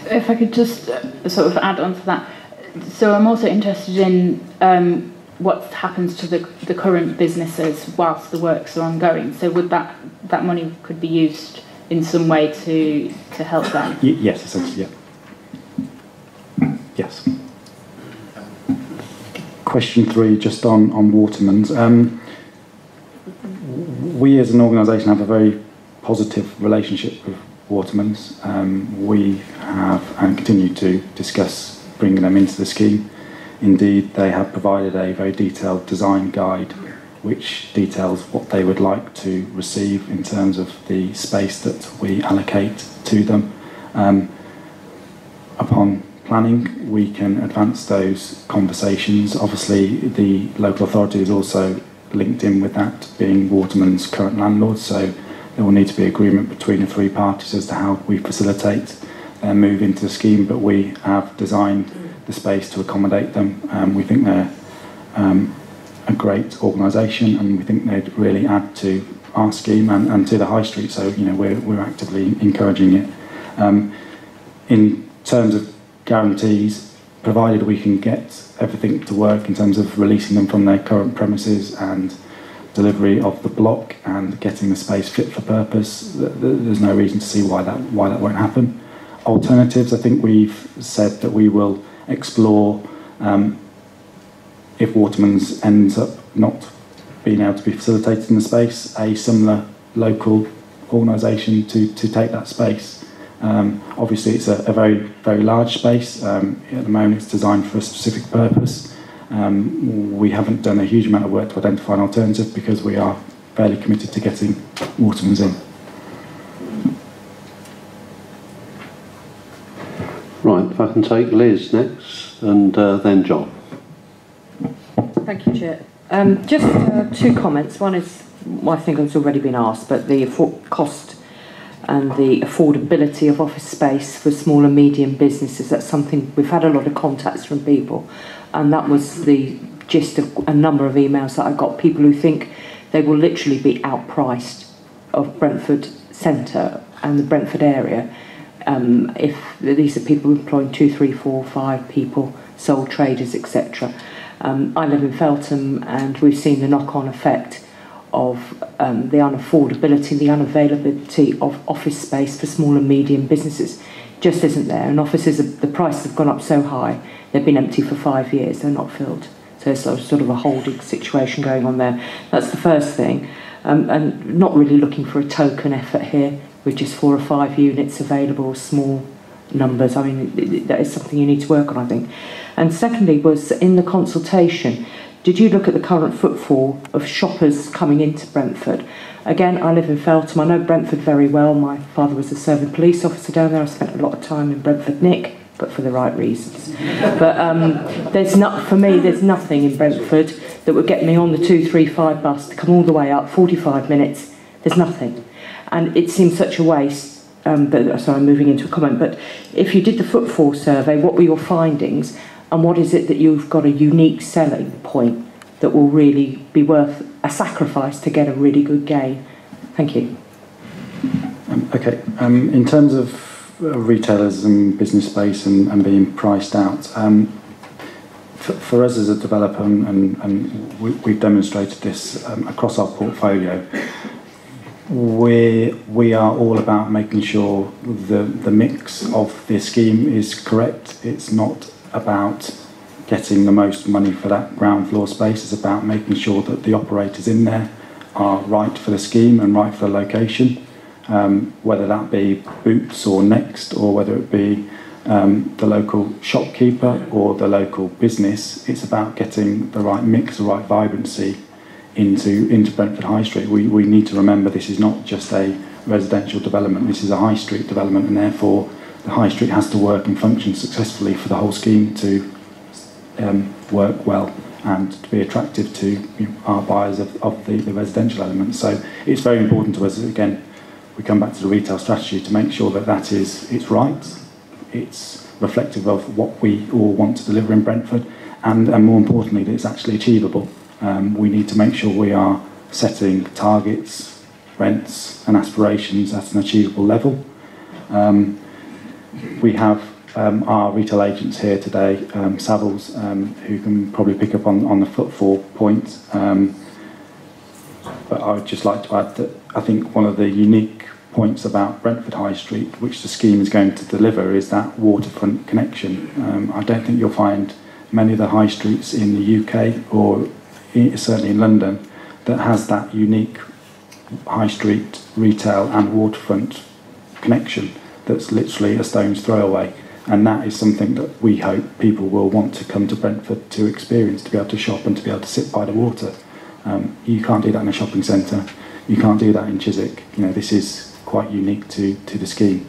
Speaker 22: If I could just sort of add on to that. So I'm also interested in what happens to the current businesses whilst the works are ongoing. So would that money could be used in some way to help them?
Speaker 17: Yes, essentially, yeah. Yes. Question 3, just on Waterman's. We as an organisation have a very positive relationship with Waterman's. We have and continue to discuss bringing them into the scheme. Indeed, they have provided a very detailed design guide which details what they would like to receive in terms of the space that we allocate to them. Upon planning, we can advance those conversations. Obviously, the local authority is also linked in with that, being Waterman's current landlord, so there will need to be agreement between the 3 parties as to how we facilitate their move into the scheme, but we have designed the space to accommodate them. We think they're a great organisation, and we think they'd really add to our scheme and to the high street, so we're actively encouraging it. In terms of guarantees, provided we can get everything to work in terms of releasing them from their current premises and delivery of the block and getting the space fit for purpose, there's no reason to see why that won't happen. Alternatives, I think we've said that we will explore if Waterman's ends up not being able to be facilitated in the space, a similar local organisation to take that space. Obviously it's a very, very large space. At the moment it's designed for a specific purpose. We haven't done a huge amount of work to identify an alternative because we are fairly committed to getting Waterman's in.
Speaker 1: Right, if I can take Liz next and then John.
Speaker 8: Thank you, Chair. Just 2 comments. One is, I think it's already been asked, but the cost and the affordability of office space for small and medium businesses. That's something we've had a lot of contacts from people, and that was the gist of a number of emails that I got. People who think they will literally be outpriced of Brentford Centre and the Brentford area if these are people employing 2, 3, 4, 5 people, sole traders, etc. I live in Feltham, and we've seen the knock-on effect of the unaffordability, the unavailability of office space for small and medium businesses. Just isn't there. And offices, the prices have gone up so high, they've been empty for 5 years, they're not filled. So it's sort of a holding situation going on there. That's the first thing. And not really looking for a token effort here, with just 4 or 5 units available, small numbers. I mean, that is something you need to work on, I think. And secondly was, in the consultation, did you look at the current footfall of shoppers coming into Brentford? Again, I live in Feltham. I know Brentford very well. My father was a serving police officer down there. I spent a lot of time in Brentford Nick, but for the right reasons. But for me, there's nothing in Brentford that would get me on the 235 bus to come all the way up, 45 minutes. There's nothing. And it seems such a waste. Sorry, I'm moving into a comment. But if you did the footfall survey, what were your findings? And what is it that you've got a unique selling point that will really be worth a sacrifice to get a really good gain? Thank you.
Speaker 17: Okay. In terms of retailers and business space and being priced out, for us as a developer, and we've demonstrated this across our portfolio, we are all about making sure the mix of the scheme is correct. It's not about getting the most money for that ground floor space. It's about making sure that the operators in there are right for the scheme and right for the location, whether that be Boots or Next, or whether it be the local shopkeeper or the local business. It's about getting the right mix, the right vibrancy into Brentford High Street. We need to remember this is not just a residential development, this is a high street development, and therefore the high street has to work and function successfully for the whole scheme to work well and to be attractive to our buyers of the residential element. So it's very important to us, again, we come back to the retail strategy, to make sure that it's right, it's reflective of what we all want to deliver in Brentford, and more importantly, that it's actually achievable. We need to make sure we are setting targets, rents and aspirations at an achievable level. We have our retail agents here today, Savills, who can probably pick up on the footfall point. But I would just like to add that I think one of the unique points about Brentford High Street, which the scheme is going to deliver, is that waterfront connection. I don't think you'll find many of the high streets in the UK, or certainly in London, that has that unique high street retail and waterfront connection that's literally a stone's throw away. And that is something that we hope people will want to come to Brentford to experience, to be able to shop and to be able to sit by the water. You can't do that in a shopping centre, you can't do that in Chiswick. You know, this is quite unique to the scheme.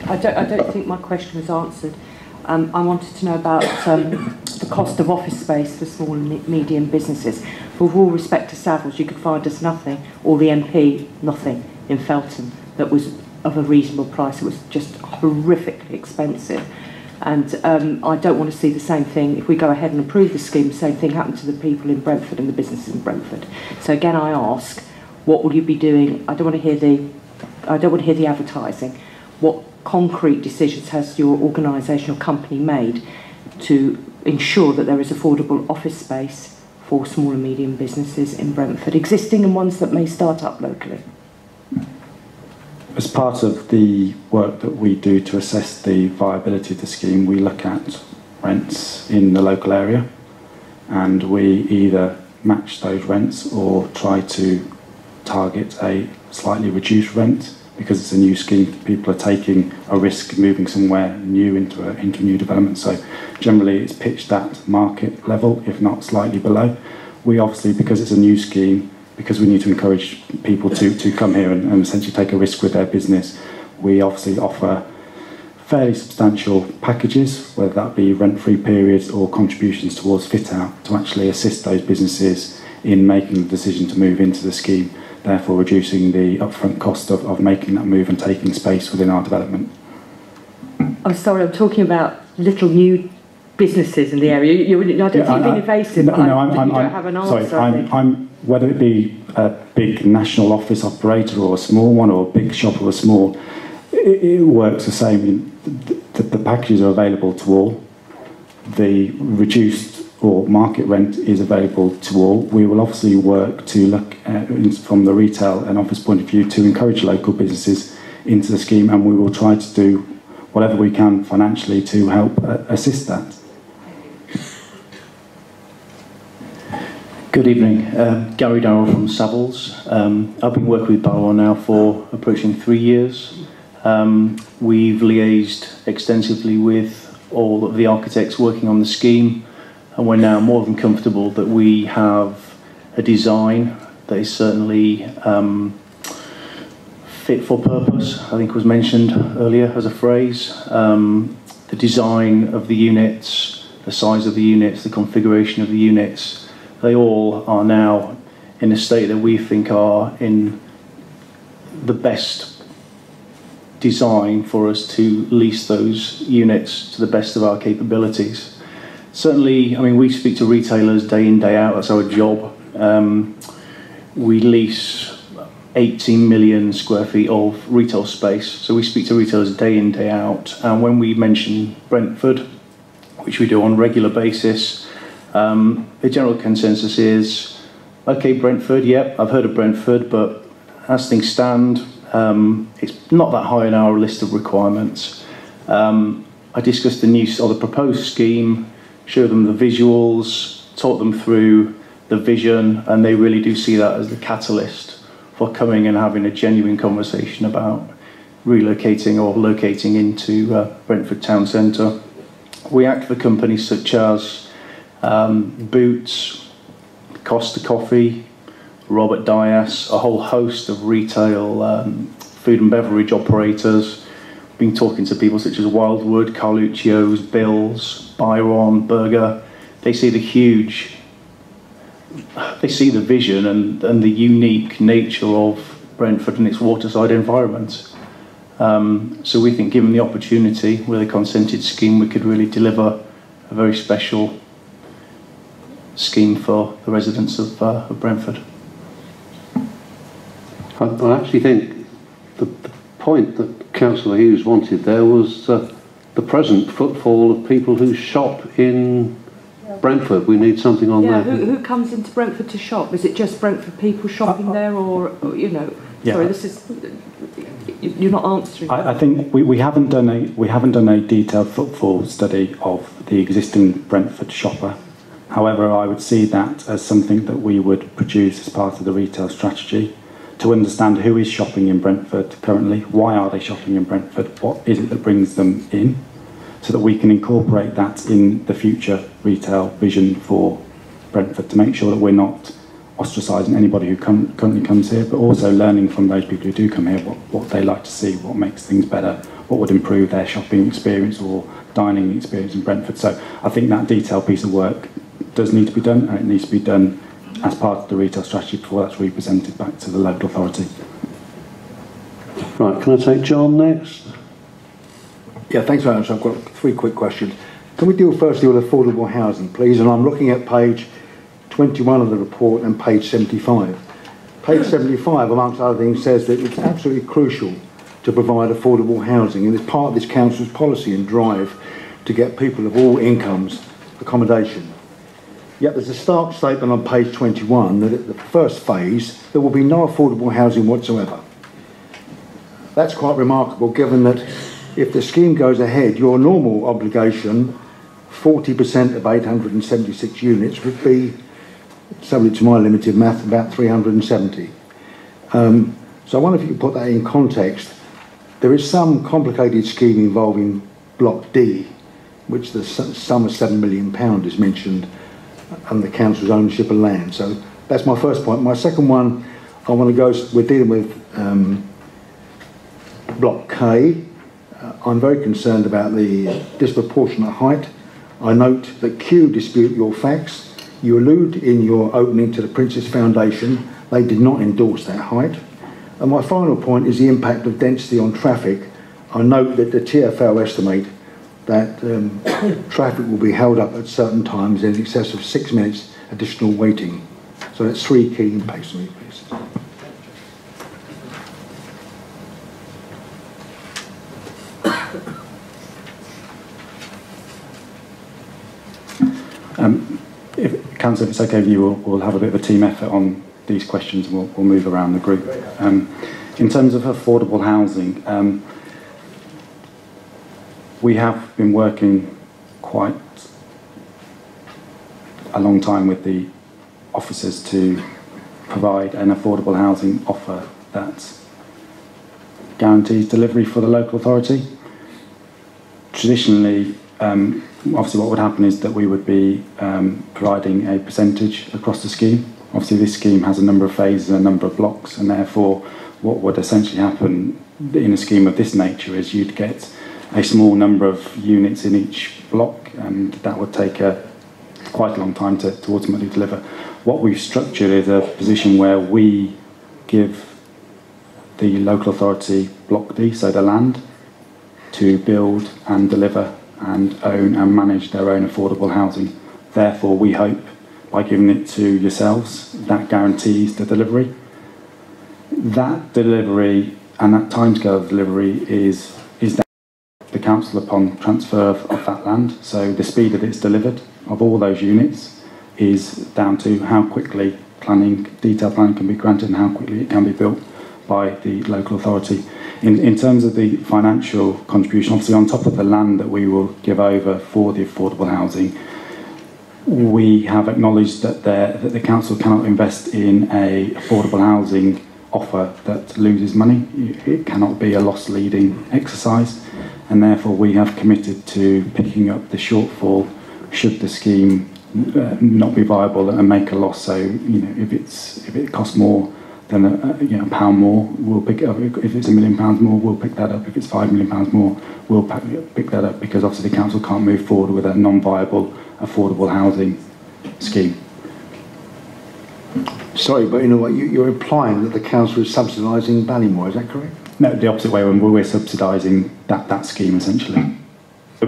Speaker 8: I don't think my question was answered. I wanted to know about the cost of office space for small and medium businesses. With all respect to Savills, you could find us nothing, or the MP nothing, in Felton that was of a reasonable price. It was just horrifically expensive. And I don't want to see the same thing, if we go ahead and approve the scheme, the same thing happen to the people in Brentford and the businesses in Brentford. So again, I ask, what will you be doing? I don't want to hear the advertising. What concrete decisions has your organisation or company made to ensure that there is affordable office space for small and medium businesses in Brentford, existing and ones that may start up locally?
Speaker 17: As part of the work that we do to assess the viability of the scheme, we look at rents in the local area, and we either match those rents or try to target a slightly reduced rent. Because it's a new scheme, people are taking a risk moving somewhere new into a new development. So generally it's pitched at market level, if not slightly below. We obviously, because it's a new scheme, because we need to encourage people to come here and essentially take a risk with their business, we obviously offer fairly substantial packages, whether that be rent-free periods or contributions towards fit-out, to actually assist those businesses in making the decision to move into the scheme, therefore reducing the upfront cost of making that move and taking space within our development.
Speaker 8: I'm sorry, I'm talking about little new businesses in the area. I don't think you're being evasive, but you don't have an answer.
Speaker 17: Sorry, whether it be a big national office operator or a small one, or a big shop or a small, it works the same. The packages are available to all. The reduced or market rent is available to all. We will obviously work to look at, from the retail and office point of view, to encourage local businesses into the scheme, and we will try to do whatever we can financially to help assist that.
Speaker 10: Good evening, Gary Darrell from Savills. I've been working with Barrow now for approaching 3 years. We've liaised extensively with all of the architects working on the scheme, and we're now more than comfortable that we have a design that is certainly fit for purpose. I think was mentioned earlier as a phrase. The design of the units, the size of the units, the configuration of the units, they all are now in a state that we think are in the best design for us to lease those units to the best of our capabilities. Certainly, I mean, we speak to retailers day in, day out, that's our job. We lease 18 million square feet of retail space, so we speak to retailers day in, day out. And when we mention Brentford, which we do on a regular basis, the general consensus is Okay, Brentford, yep, I've heard of Brentford, but as things stand, it's not that high on our list of requirements. I discussed the new or the proposed scheme, showed them the visuals, taught them through the vision, and they really do see that as the catalyst for coming and having a genuine conversation about relocating or locating into Brentford town centre. We act for companies such as Boots, Costa Coffee, Robert Dias, a whole host of retail food and beverage operators. Been talking to people such as Wildwood, Carluccio's, Bill's, Byron, Burger. They see the vision and the unique nature of Brentford and its waterside environment. So we think, given the opportunity with a consented scheme, we could really deliver a very special scheme for the residents of Brentford.
Speaker 1: I actually think the point that Councillor Hughes wanted there was the present footfall of people who shop in Brentford. We need something on there.
Speaker 8: Who comes into Brentford to shop? Is it just Brentford people shopping there, or you know?
Speaker 17: Yeah.
Speaker 8: Sorry, this is you're not answering.
Speaker 17: I think we haven't done a detailed footfall study of the existing Brentford shopper. However, I would see that as something that we would produce as part of the retail strategy, to understand who is shopping in Brentford currently, why are they shopping in Brentford, what is it that brings them in, so that we can incorporate that in the future retail vision for Brentford, to make sure that we're not ostracising anybody who currently comes here, but also learning from those people who do come here what they like to see, what makes things better, what would improve their shopping experience or dining experience in Brentford. So I think that detailed piece of work does need to be done, and it needs to be done as part of the retail strategy before that's represented back to the local authority.
Speaker 1: Right, can I take John next?
Speaker 11: Yeah, thanks very much. I've got 3 quick questions. Can we deal firstly with affordable housing, please? And I'm looking at page 21 of the report and page 75. Page 75, amongst other things, says that it's absolutely crucial to provide affordable housing, and it's part of this council's policy and drive to get people of all incomes accommodation. Yet there's a stark statement on page 21 that at the first phase there will be no affordable housing whatsoever. That's quite remarkable, given that if the scheme goes ahead, your normal obligation, 40% of 876 units, would be, subject to my limited math, about 370. So I wonder if you could put that in context. There is some complicated scheme involving Block D, which the sum of £7 million is mentioned, and the council's ownership of land. So that's my first point. My second one, I want to go, we're dealing with Block K. I'm very concerned about the disproportionate height. I note that Q dispute your facts. You allude in your opening to the Princess Foundation. They did not endorse that height. And my final point is the impact of density on traffic. I note that the TfL estimate that traffic will be held up at certain times in excess of 6 minutes additional waiting. So that's 3 key impacts on me, please.
Speaker 17: Councillor, if it's okay with you, we'll have a bit of a team effort on these questions, and we'll move around the group. In terms of affordable housing, we have been working quite a long time with the officers to provide an affordable housing offer that guarantees delivery for the local authority. Traditionally, obviously what would happen is that we would be providing a percentage across the scheme. Obviously this scheme has a number of phases and a number of blocks, and therefore what would essentially happen in a scheme of this nature is you'd get a small number of units in each block, and that would take quite a long time to ultimately deliver. What we've structured is a position where we give the local authority Block D, so the land, to build and deliver and own and manage their own affordable housing. Therefore, we hope by giving it to yourselves, that guarantees the delivery. That delivery and that timescale of delivery is down to the council upon transfer of that land. So the speed that it's delivered of all those units is down to how quickly detailed planning can be granted and how quickly it can be built by the local authority. In terms of the financial contribution, obviously on top of the land that we will give over for the affordable housing, we have acknowledged that the council cannot invest in a affordable housing offer that loses money. It cannot be a loss-leading exercise, and therefore we have committed to picking up the shortfall should the scheme not be viable and make a loss. So, if it costs more than a pound more, we'll pick it up. If it's £1 million more, we'll pick that up. If it's £5 million more, we'll pick that up, because obviously the council can't move forward with a non-viable affordable housing scheme.
Speaker 11: Sorry, but you're implying that the council is subsidising Ballymore, is that correct?
Speaker 17: No, the opposite way, when we're subsidising that scheme essentially.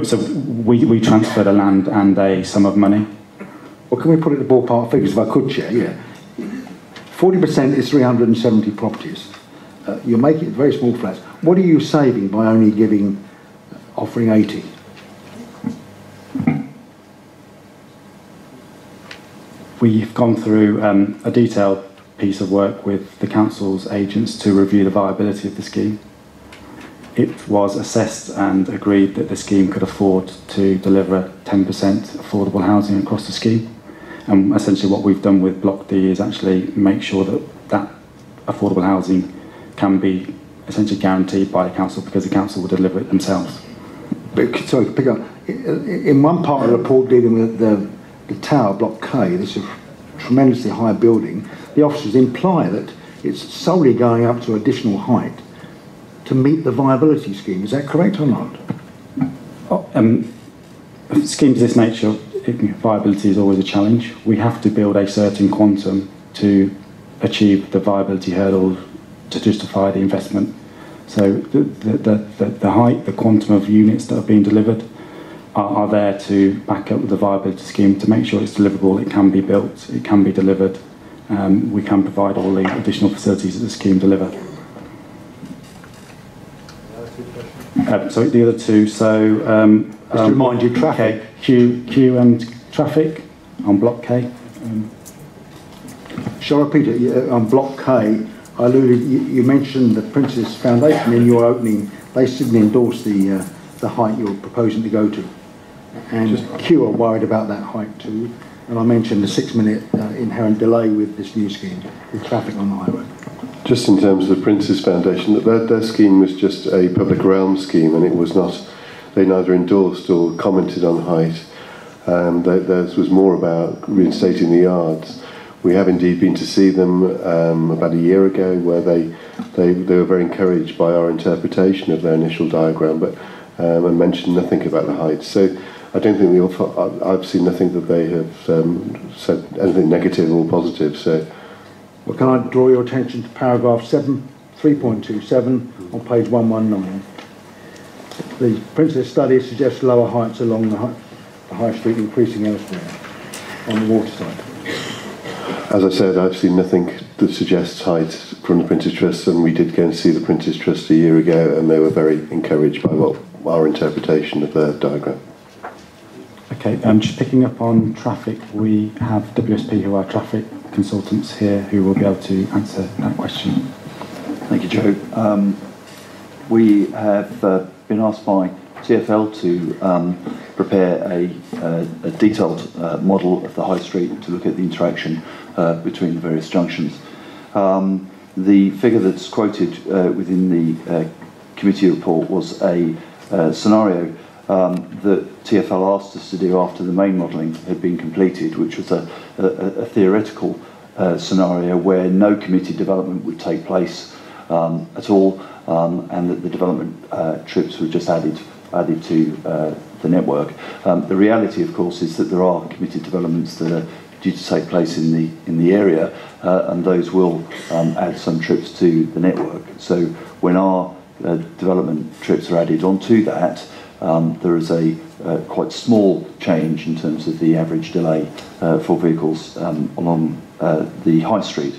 Speaker 17: So we transfer the land and a sum of money.
Speaker 11: Well, can we put it in ballpark figures, if I could, Chair? Yeah. 40% is 370 properties. You're making it very small flats. What are you saving by only offering 80?
Speaker 17: We've gone through a detailed piece of work with the council's agents to review the viability of the scheme. It was assessed and agreed that the scheme could afford to deliver 10% affordable housing across the scheme. And essentially what we've done with Block D is actually make sure that affordable housing can be essentially guaranteed by the council, because the council will deliver it themselves.
Speaker 11: But, sorry, to pick up, in one part of the report dealing with the tower, Block K, this is a tremendously high building, the officers imply that it's solely going up to additional height to meet the viability scheme. Is that correct or not?
Speaker 17: Schemes of this nature, viability is always a challenge. We have to build a certain quantum to achieve the viability hurdle to justify the investment. So the height, the quantum of units that are being delivered are there to back up the viability scheme to make sure it's deliverable, it can be built, it can be delivered. We can provide all the additional facilities that the scheme deliver. So the other two, just
Speaker 11: to remind you, traffic.
Speaker 17: Okay, queue and traffic on Block K.
Speaker 11: Shall I repeat it? On Block K, I alluded, you mentioned the Princess Foundation in your opening. They didn't endorse the height you're proposing to go to. And Q are worried about that height too. And I mentioned the 6-minute inherent delay with this new scheme, with traffic on the highway.
Speaker 3: Just in terms of the Princess Foundation, their scheme was just a public realm scheme, and it was not, they neither endorsed or commented on height. Theirs was more about reinstating the yards. We have indeed been to see them about a year ago, where they were very encouraged by our interpretation of their initial diagram, but and mentioned nothing about the height. So I don't think I've seen nothing that they have said anything negative or positive. So,
Speaker 11: well, can I draw your attention to paragraph 3.27 on page 119? The Princess study suggests lower heights along the high street, increasing elsewhere on the water side.
Speaker 3: As I said, I've seen nothing that suggests height from the Princess Trust, and we did go and see the Princess Trust a year ago, and they were very encouraged by our interpretation of their diagram.
Speaker 17: Okay, just picking up on traffic, we have WSP, who are traffic consultants here, who will be able to answer that question.
Speaker 9: Thank you, Joe. We have been asked by TfL to prepare a detailed model of the high street to look at the interaction between the various junctions. The figure that's quoted within the committee report was a scenario that TfL asked us to do after the main modelling had been completed, which was a theoretical scenario where no committed development would take place at all, and that the development trips were just added to the network. The reality, of course, is that there are committed developments that are due to take place in the area, and those will add some trips to the network. So when our development trips are added onto that, there is a quite small change in terms of the average delay for vehicles along the high street.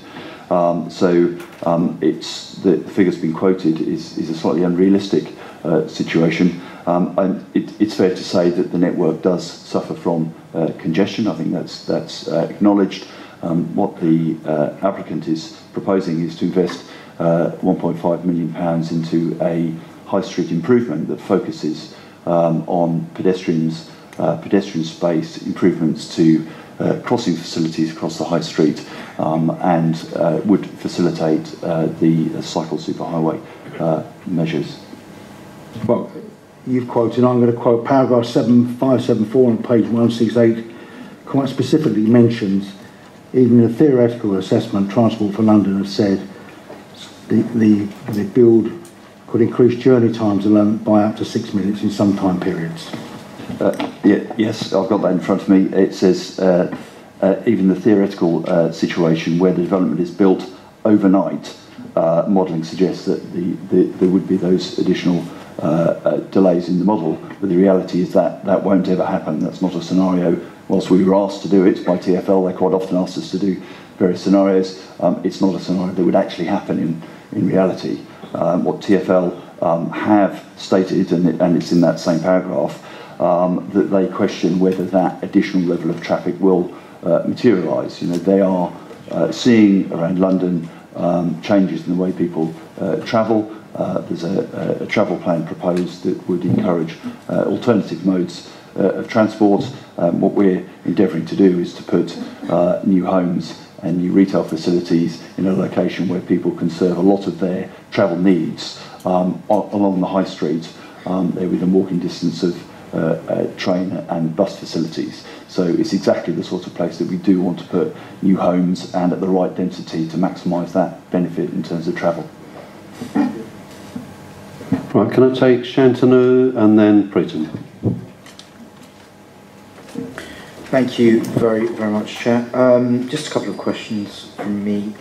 Speaker 9: It's the figure's been quoted is a slightly unrealistic situation. And it's fair to say that the network does suffer from congestion. I think that's acknowledged. What the applicant is proposing is to invest £1.5 million into a high street improvement that focuses on pedestrian space improvements to crossing facilities across the high street and would facilitate the cycle superhighway measures.
Speaker 11: Well, you've quoted, I'm going to quote paragraph 574 on page 168, quite specifically mentions, even in a theoretical assessment, Transport for London has said the build could increase journey times by up to 6 minutes in some time periods.
Speaker 9: Yes, I've got that in front of me. It says even the theoretical situation where the development is built overnight, modelling suggests that there would be those additional delays in the model, but the reality is that that won't ever happen. That's not a scenario. Whilst we were asked to do it by TfL, they quite often asked us to do various scenarios. It's not a scenario that would actually happen in reality. What TfL have stated, and it's in that same paragraph, that they question whether that additional level of traffic will materialise. You know, they are seeing around London changes in the way people travel. There's a travel plan proposed that would encourage alternative modes of transport. What we're endeavouring to do is to put new homes and new retail facilities in a location where people can serve a lot of their travel needs along the high street. They're within walking distance of train and bus facilities. So it's exactly the sort of place that we do want to put new homes and at the right density to maximise that benefit in terms of travel.
Speaker 1: Right, can I take Shantanu and then Preetam?
Speaker 12: Thank you very much, Chair. Just a couple of questions from me.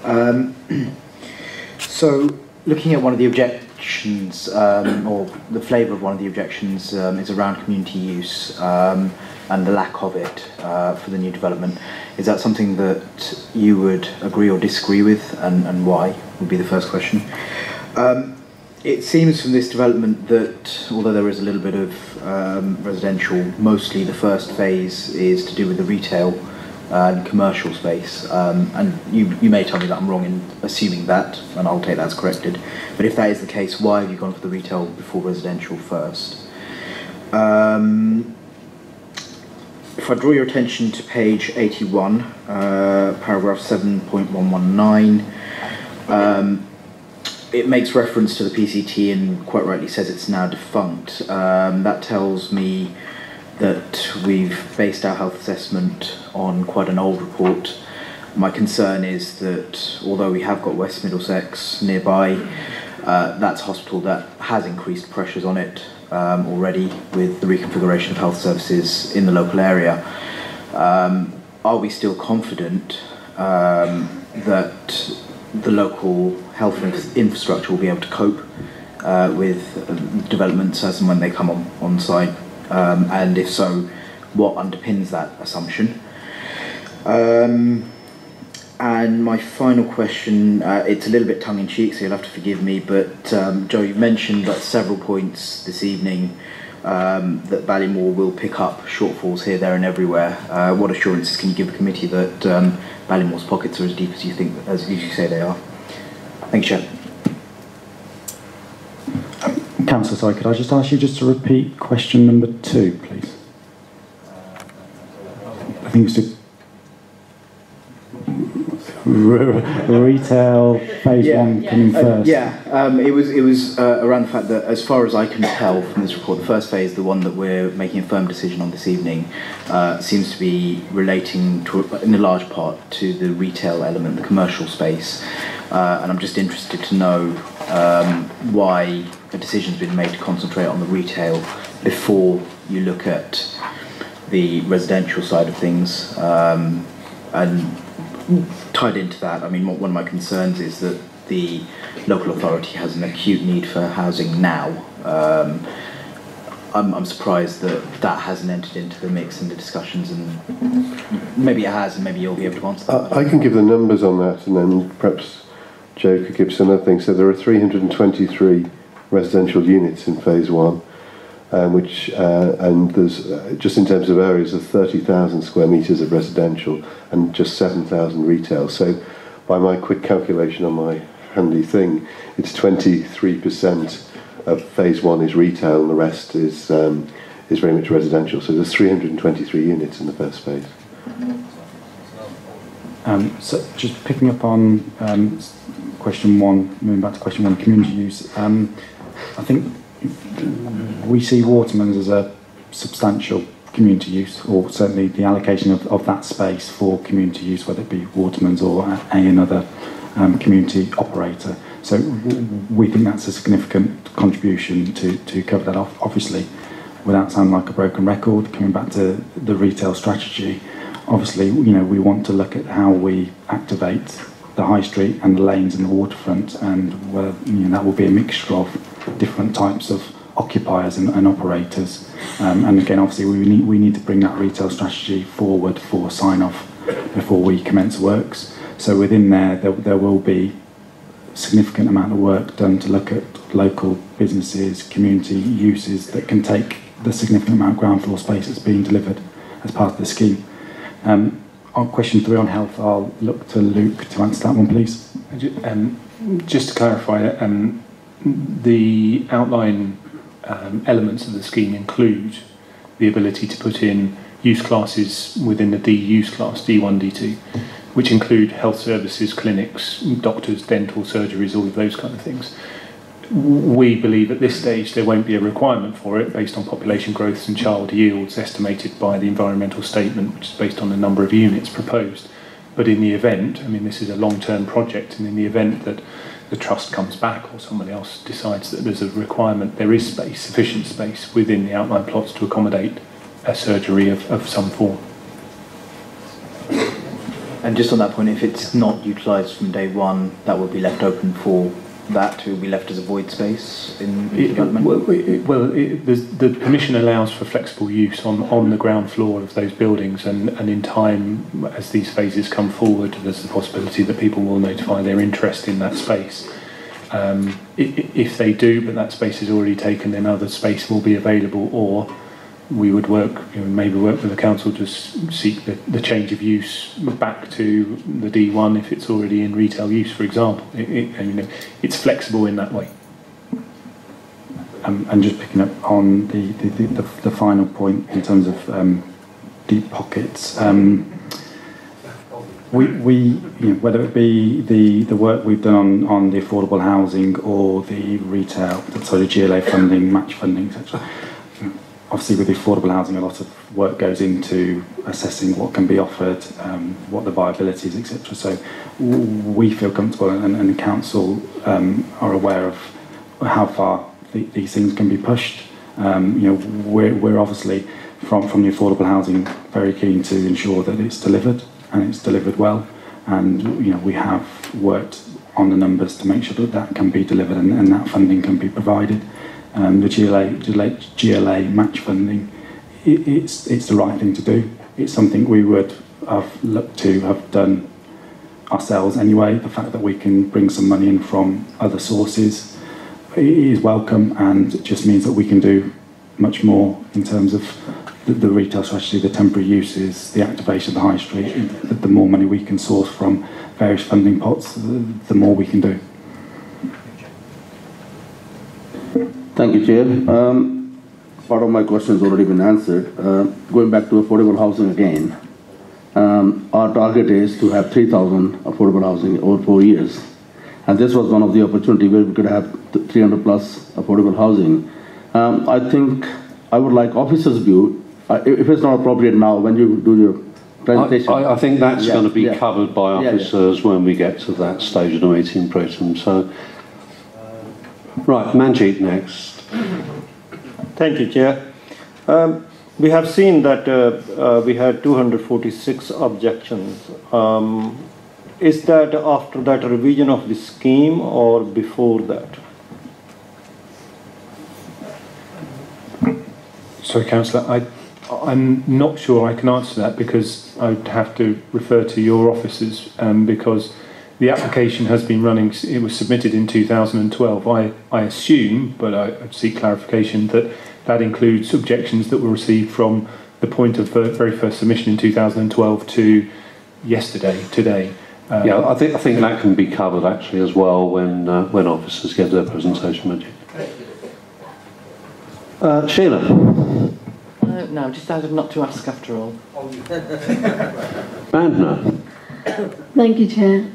Speaker 12: So, looking at one of the objections, or the flavour of one of the objections, is around community use and the lack of it for the new development. Is that something that you would agree or disagree with, and why, would be the first question. It seems from this development that, although there is a little bit of residential, mostly the first phase is to do with the retail and commercial space. And you may tell me that I'm wrong in assuming that, and I'll take that as corrected. But if that is the case, why have you gone for the retail before residential first? If I draw your attention to page 81, paragraph 7.119, it makes reference to the PCT and quite rightly says it's now defunct. That tells me that we've based our health assessment on quite an old report. My concern is that although we have got West Middlesex nearby, that's a hospital that has increased pressures on it already with the reconfiguration of health services in the local area. Are we still confident that the local health infrastructure will be able to cope with developments as and when they come on site? And if so, what underpins that assumption? And my final question, it's a little bit tongue-in-cheek, so you'll have to forgive me, but Joe, you've mentioned at several points this evening that Ballymore will pick up shortfalls here, there and everywhere. What assurances can you give the committee that Ballymore's pockets are as deep as you think, as you say they are? Thank you, Chair.
Speaker 17: Councillor, sorry, could I just ask you just to repeat question number 2, please? I think it's the retail phase 1 coming first.
Speaker 12: It was around the fact that, as far as I can tell from this report, the first phase, the one that we're making a firm decision on this evening, seems to be relating to, in a large part, to the retail element, the commercial space. And I'm just interested to know why a decision's been made to concentrate on the retail before you look at the residential side of things. And tied into that, I mean, one of my concerns is that the local authority has an acute need for housing now. I'm surprised that that hasn't entered into the mix in the discussions, and maybe it has, and maybe you'll be able to answer that.
Speaker 3: I can give the numbers on that, and then perhaps Joe could give some other things. So there are 323 residential units in phase 1. and there's just in terms of areas of 30,000 square metres of residential and just 7,000 retail. So by my quick calculation on my handy thing, it's 23% of phase one is retail and the rest is very much residential. So there's 323 units in the first phase.
Speaker 17: So just picking up on question one, moving back to question one, community use. I think we see Waterman's as a substantial community use, or certainly the allocation of that space for community use, whether it be Waterman's or another community operator. So we think that's a significant contribution to cover that off. Obviously, without sounding like a broken record, coming back to the retail strategy, obviously, you know, we want to look at how we activate the high street and the lanes and the waterfront, and whether, you know, that will be a mixture of different types of occupiers and operators. And again, obviously, we need to bring that retail strategy forward for sign-off before we commence works. So within there will be a significant amount of work done to look at local businesses, community uses that can take the significant amount of ground floor space that's being delivered as part of the scheme. On question 3 on health, I'll look to Luke to answer that one, please.
Speaker 2: Just to clarify, the outline elements of the scheme include the ability to put in use classes within the D use class, D1, D2, which include health services, clinics, doctors, dental, surgeries, all of those kind of things. We believe at this stage there won't be a requirement for it based on population growths and child yields estimated by the environmental statement, which is based on the number of units proposed. But in the event, I mean, this is a long-term project, and in the event that the trust comes back or someone else decides that there's a requirement, there is space, sufficient space within the outline plots to accommodate a surgery of some form.
Speaker 12: And just on that point, if it's not utilised from day one, that will be left open for that to be left as a void space in development?
Speaker 2: The permission allows for flexible use on the ground floor of those buildings, and in time, as these phases come forward, there's the possibility that people will notify their interest in that space. If they do, but that space is already taken, then other space will be available, or we would maybe work with the council to seek the change of use back to the D1 if it's already in retail use, for example. It's flexible in that way.
Speaker 17: And just picking up on the final point in terms of deep pockets, we whether it be the work we've done on the affordable housing or the retail, the GLA funding, match funding, etc. Obviously, with the affordable housing, a lot of work goes into assessing what can be offered, what the viability is, etc. So we feel comfortable, and the council are aware of how far these things can be pushed. We're obviously from the affordable housing very keen to ensure that it's delivered, and it's delivered well. And we have worked on the numbers to make sure that can be delivered, and that funding can be provided. The GLA match funding, it's the right thing to do. It's something we would have looked to have done ourselves anyway. The fact that we can bring some money in from other sources is welcome, and it just means that we can do much more in terms of the retail strategy, the temporary uses, the activation of the high street. The more money we can source from various funding pots, the more we can do.
Speaker 14: Thank you, Chair. Part of my question has already been answered. Going back to affordable housing again, our target is to have 3,000 affordable housing over 4 years. And this was one of the opportunities where we could have 300 plus affordable housing. I think I would like officers' view, if it's not appropriate now, when you do your presentation.
Speaker 1: I think that's going to be covered by officers when we get to that stage of the meeting, Pritam. So, right, Manjeet next.
Speaker 15: Thank you, Chair. We have seen that we had 246 objections. Is that after that revision of the scheme or before that?
Speaker 2: Sorry, Councillor, I'm not sure I can answer that, because I'd have to refer to your officers, because the application has been running, it was submitted in 2012. I assume, but I'd seek clarification, that That includes objections that were received from the point of very first submission in 2012 to today.
Speaker 1: Yeah, I think that can be covered actually as well when officers give their presentation. Sheila.
Speaker 6: No, decided not to ask after all.
Speaker 1: Bandner.
Speaker 13: Thank you, Chair.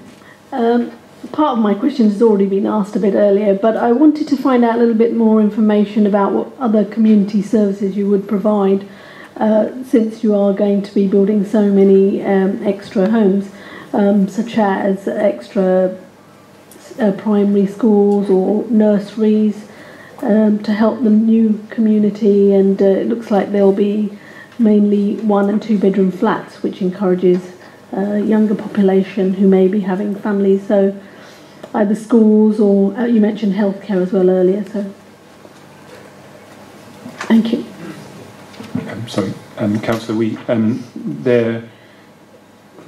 Speaker 13: Part of my question has already been asked a bit earlier, but I wanted to find out a little bit more information about what other community services you would provide, since you are going to be building so many extra homes, such as extra primary schools or nurseries, to help the new community, and it looks like there'll be mainly 1 and 2 bedroom flats, which encourages younger population who may be having families, so either schools or you mentioned healthcare as well earlier, so thank you.
Speaker 2: Sorry, Councillor,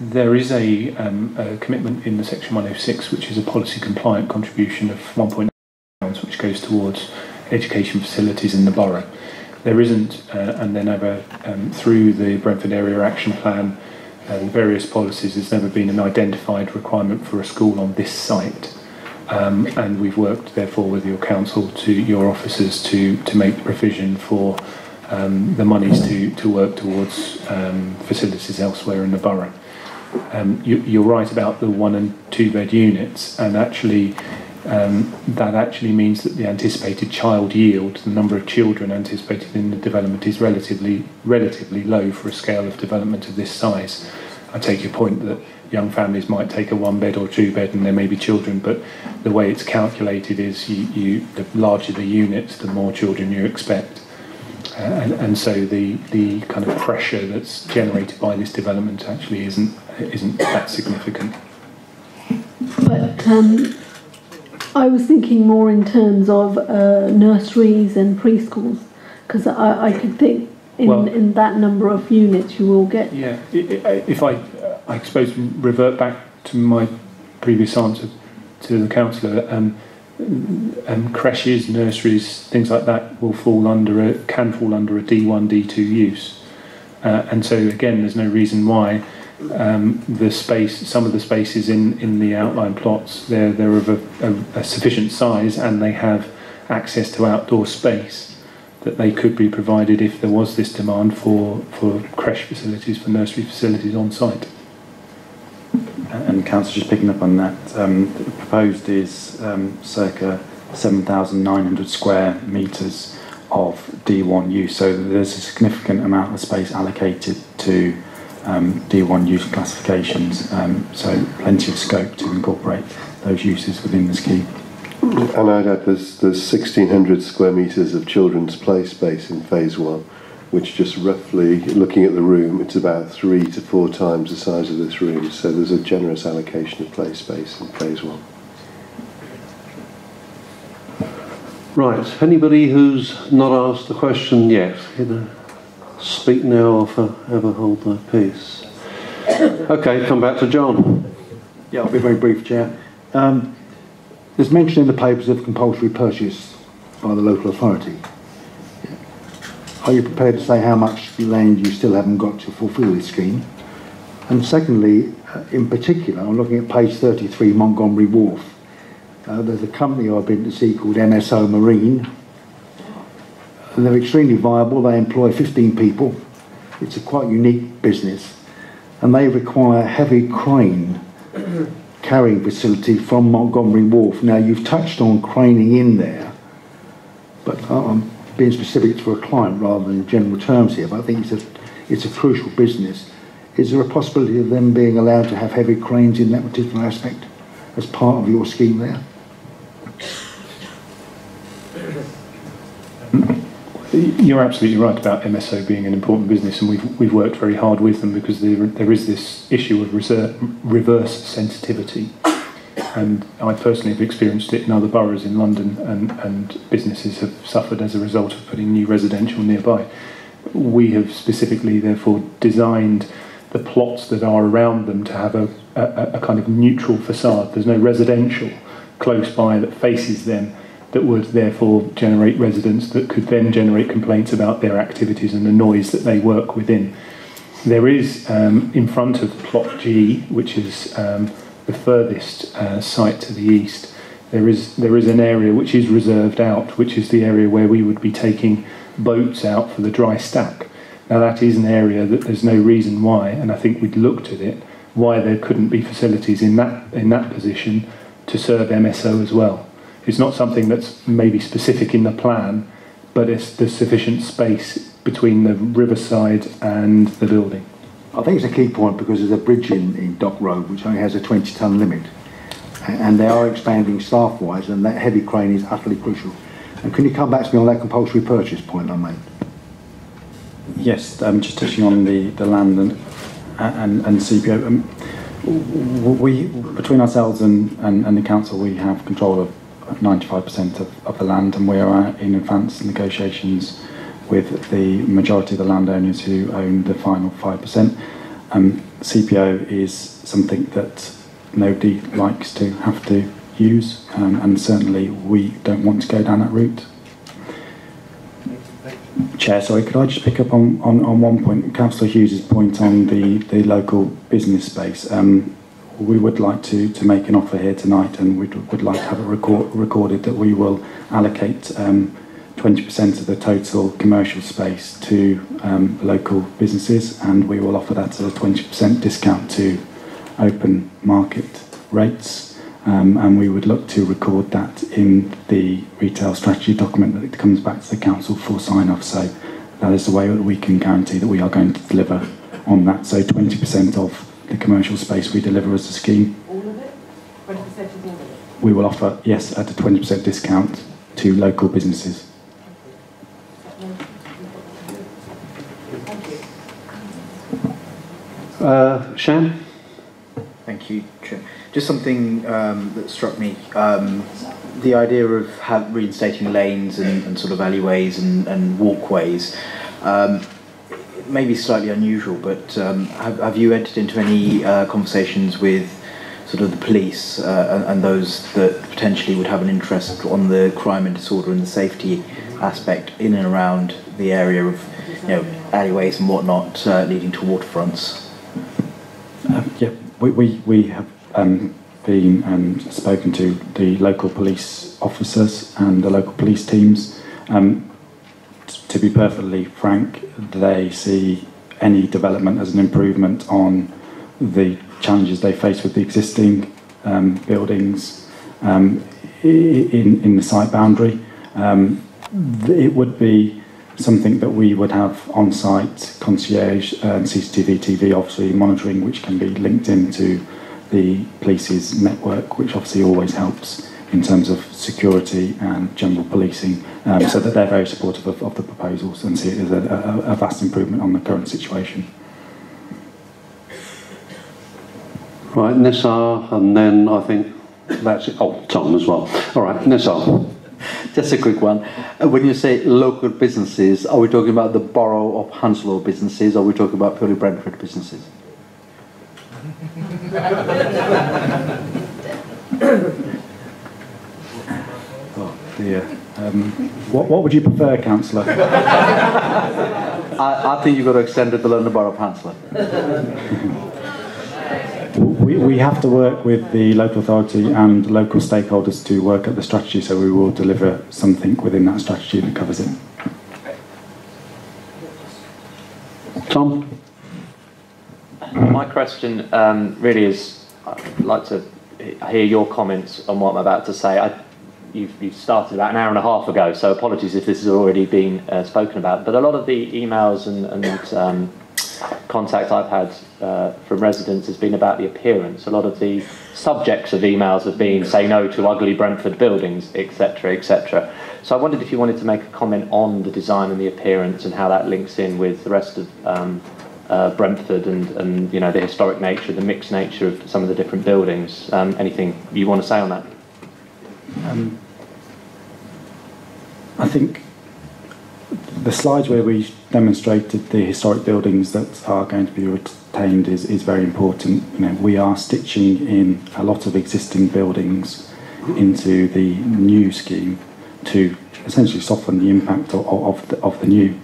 Speaker 2: there is a commitment in the Section 106, which is a policy compliant contribution of £1.9 million, which goes towards education facilities in the borough. There isn't, and then through the Brentford Area Action Plan and various policies, there's never been an identified requirement for a school on this site. And we've worked, therefore, with your council, your officers, to make the provision for the monies to work towards facilities elsewhere in the borough. You're right about the 1 and 2 bed units, and actually that actually means that the anticipated child yield, the number of children anticipated in the development, is relatively low for a scale of development of this size. I take your point that young families might take a 1 bed or 2 bed and there may be children, but the way it's calculated is the larger the units, the more children you expect. And so the kind of pressure that's generated by this development actually isn't that significant.
Speaker 13: But I was thinking more in terms of nurseries and preschools, because I could think in that number of units you will get.
Speaker 2: Yeah, if I suppose revert back to my previous answer to the councillor, creches, nurseries, things like that can fall under a D1, D2 use, and so again, there's no reason why some of the spaces in the outline plots they're of a sufficient size, and they have access to outdoor space that they could be provided if there was this demand for creche facilities, for nursery facilities on site.
Speaker 17: And Council, just picking up on that, the proposed is circa 7,900 square metres of D1 use, so there's a significant amount of space allocated to D1 use classifications, so plenty of scope to incorporate those uses within the scheme.
Speaker 3: And I'd add there's 1,600 square metres of children's play space in phase 1, which just roughly, looking at the room, it's about 3 to 4 times the size of this room, so there's a generous allocation of play space in phase 1.
Speaker 1: Right, anybody who's not asked a question yet, speak now or forever hold their peace. Okay, come back to John.
Speaker 11: Yeah, I'll be very brief, Chair. There's mention in the papers of compulsory purchase by the local authority. Are you prepared to say how much land you still haven't got to fulfil this scheme? And secondly, in particular, I'm looking at page 33, Montgomery Wharf. There's a company I've been to see called MSO Marine. And they're extremely viable. They employ 15 people. It's a quite unique business. And they require heavy crane carrying facility from Montgomery Wharf. Now, you've touched on craning in there, but I'm being specific for a client rather than general terms here, but I think it's a crucial business. Is there a possibility of them being allowed to have heavy cranes in that particular aspect as part of your scheme there?
Speaker 2: You're absolutely right about MSO being an important business, and we've worked very hard with them because there is this issue of reverse sensitivity, and I personally have experienced it in other boroughs in London, and businesses have suffered as a result of putting new residential nearby. We have specifically, therefore, designed the plots that are around them to have a kind of neutral facade. There's no residential close by that faces them, that would therefore generate residents that could then generate complaints about their activities and the noise that they work within. There is, in front of Plot G, which is the furthest site to the east, there is an area which is reserved out, which is the area where we would be taking boats out for the dry stack. Now that is an area that there's no reason why, and I think we'd looked at it, why there couldn't be facilities in that position to serve MSO as well. It's not something that's maybe specific in the plan, but there's sufficient space between the riverside and the building.
Speaker 11: I think it's a key point because there's a bridge in Dock Road which only has a 20-tonne limit, and they are expanding staff-wise, and that heavy crane is utterly crucial. And can you come back to me on that compulsory purchase point I made?
Speaker 17: Yes, just touching on the land and CPO. We, between ourselves and the council, we have control of 95% of the land, and we are in advanced negotiations with the majority of the landowners who own the final 5%. CPO is something that nobody likes to have to use, and certainly we don't want to go down that route. Chair, sorry, could I just pick up on one point, Councillor Hughes' point on the local business space. We would like to make an offer here tonight, and would like to have it recorded that we will allocate 20% of the total commercial space to local businesses, and we will offer that at a 20% discount to open market rates. And we would look to record that in the retail strategy document that comes back to the council for sign-off. So that is the way that we can guarantee that we are going to deliver on that. So 20% of the commercial space we deliver as a scheme.
Speaker 8: All of it? 20% of all of it?
Speaker 17: We will offer, yes, at a 20% discount to local businesses.
Speaker 1: Shan?
Speaker 12: Thank you, Chair. Just something that struck me, the idea of reinstating lanes and sort of alleyways and walkways, maybe slightly unusual, but have you entered into any conversations with sort of the police and those that potentially would have an interest on the crime and disorder and the safety aspect in and around the area of, alleyways and whatnot leading to waterfronts?
Speaker 17: Yeah, we have been spoken to the local police officers and the local police teams. To be perfectly frank, they see any development as an improvement on the challenges they face with the existing buildings in the site boundary. It would be something that we would have on-site concierge and CCTV TV obviously monitoring, which can be linked into the police's network, which obviously always helps in terms of security and general policing, so that they're very supportive of the proposals and see it as a vast improvement on the current situation.
Speaker 1: Right, Nissar, and then I think that's it. Oh, Tom as well. All right, Nissar.
Speaker 5: Just a quick one. When you say local businesses, are we talking about the borough of Hounslow businesses, or are we talking about purely Brentford businesses?
Speaker 17: Oh dear. What would you prefer, Councillor?
Speaker 5: I think you've got to extend it to the London Borough of Hounslow.
Speaker 17: We have to work with the local authority and local stakeholders to work at the strategy, so we will deliver something within that strategy that covers it.
Speaker 1: Tom?
Speaker 16: My question really is, I'd like to hear your comments on what I'm about to say. You've started about an hour and a half ago, so apologies if this has already been spoken about, but a lot of the emails and contact I've had from residents has been about the appearance. A lot of the subjects of emails have been say no to ugly Brentford buildings, etc., etc. So I wondered if you wanted to make a comment on the design and the appearance and how that links in with the rest of Brentford and the historic nature, the mixed nature of some of the different buildings. Anything you want to say on that?
Speaker 17: I think the slides where we demonstrated the historic buildings that are going to be retained is very important. We are stitching in a lot of existing buildings into the new scheme, to essentially soften the impact of the new.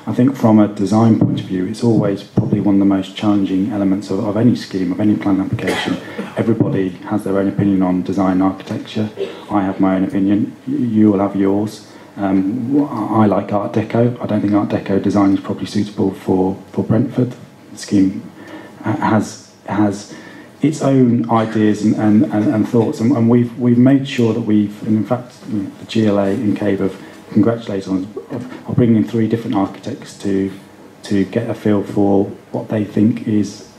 Speaker 17: I think from a design point of view, it's always probably one of the most challenging elements of any scheme, of any plan application. Everybody has their own opinion on design and architecture. I have my own opinion, you will have yours. I like Art Deco. I don't think Art Deco design is probably suitable for Brentford. The scheme has its own ideas and thoughts, and we've made sure that we've, and in fact, the GLA in Cave have congratulated on bringing in 3 different architects to get a feel for what they think is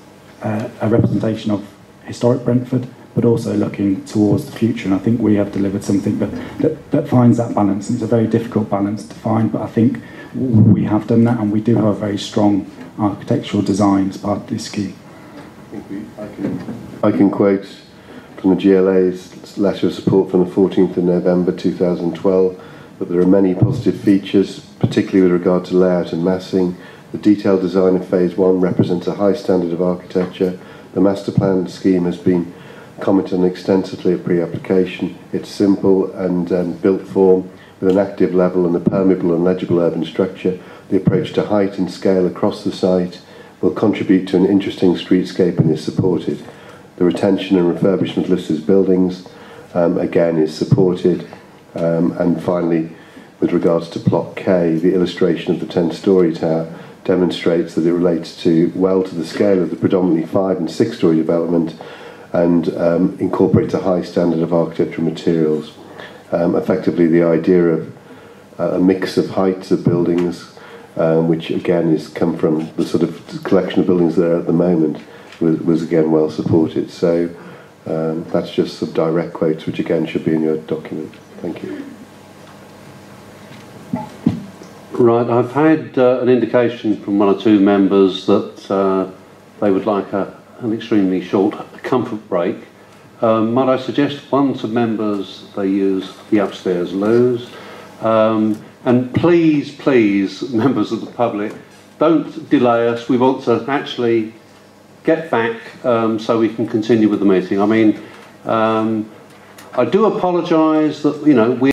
Speaker 17: a representation of historic Brentford, but also looking towards the future. And I think we have delivered something that finds that balance. And it's a very difficult balance to find, but I think we have done that, and we do have a very strong architectural design as part of this scheme.
Speaker 3: I can quote from the GLA's letter of support from the 14th of November 2012 that there are many positive features, particularly with regard to layout and massing. The detailed design of Phase 1 represents a high standard of architecture. The master plan scheme has been commented on extensively at pre-application. It's simple and built form with an active level and a permeable and legible urban structure. The approach to height and scale across the site will contribute to an interesting streetscape and is supported. The retention and refurbishment listed as buildings, again, is supported. And finally, with regards to Plot K, the illustration of the 10-storey tower demonstrates that it relates well to the scale of the predominantly 5- and 6-storey development and incorporates a high standard of architectural materials. Effectively, the idea of a mix of heights of buildings, which again has come from the sort of collection of buildings there at the moment, was again well supported. So that's just some direct quotes, which again should be in your document. Thank you.
Speaker 1: Right, I've had an indication from 1 or 2 members that they would like an extremely short comfort break. Might I suggest once a members they use the upstairs loos, and please, members of the public, don't delay us. We want to actually get back so we can continue with the meeting. I mean, I do apologise that, we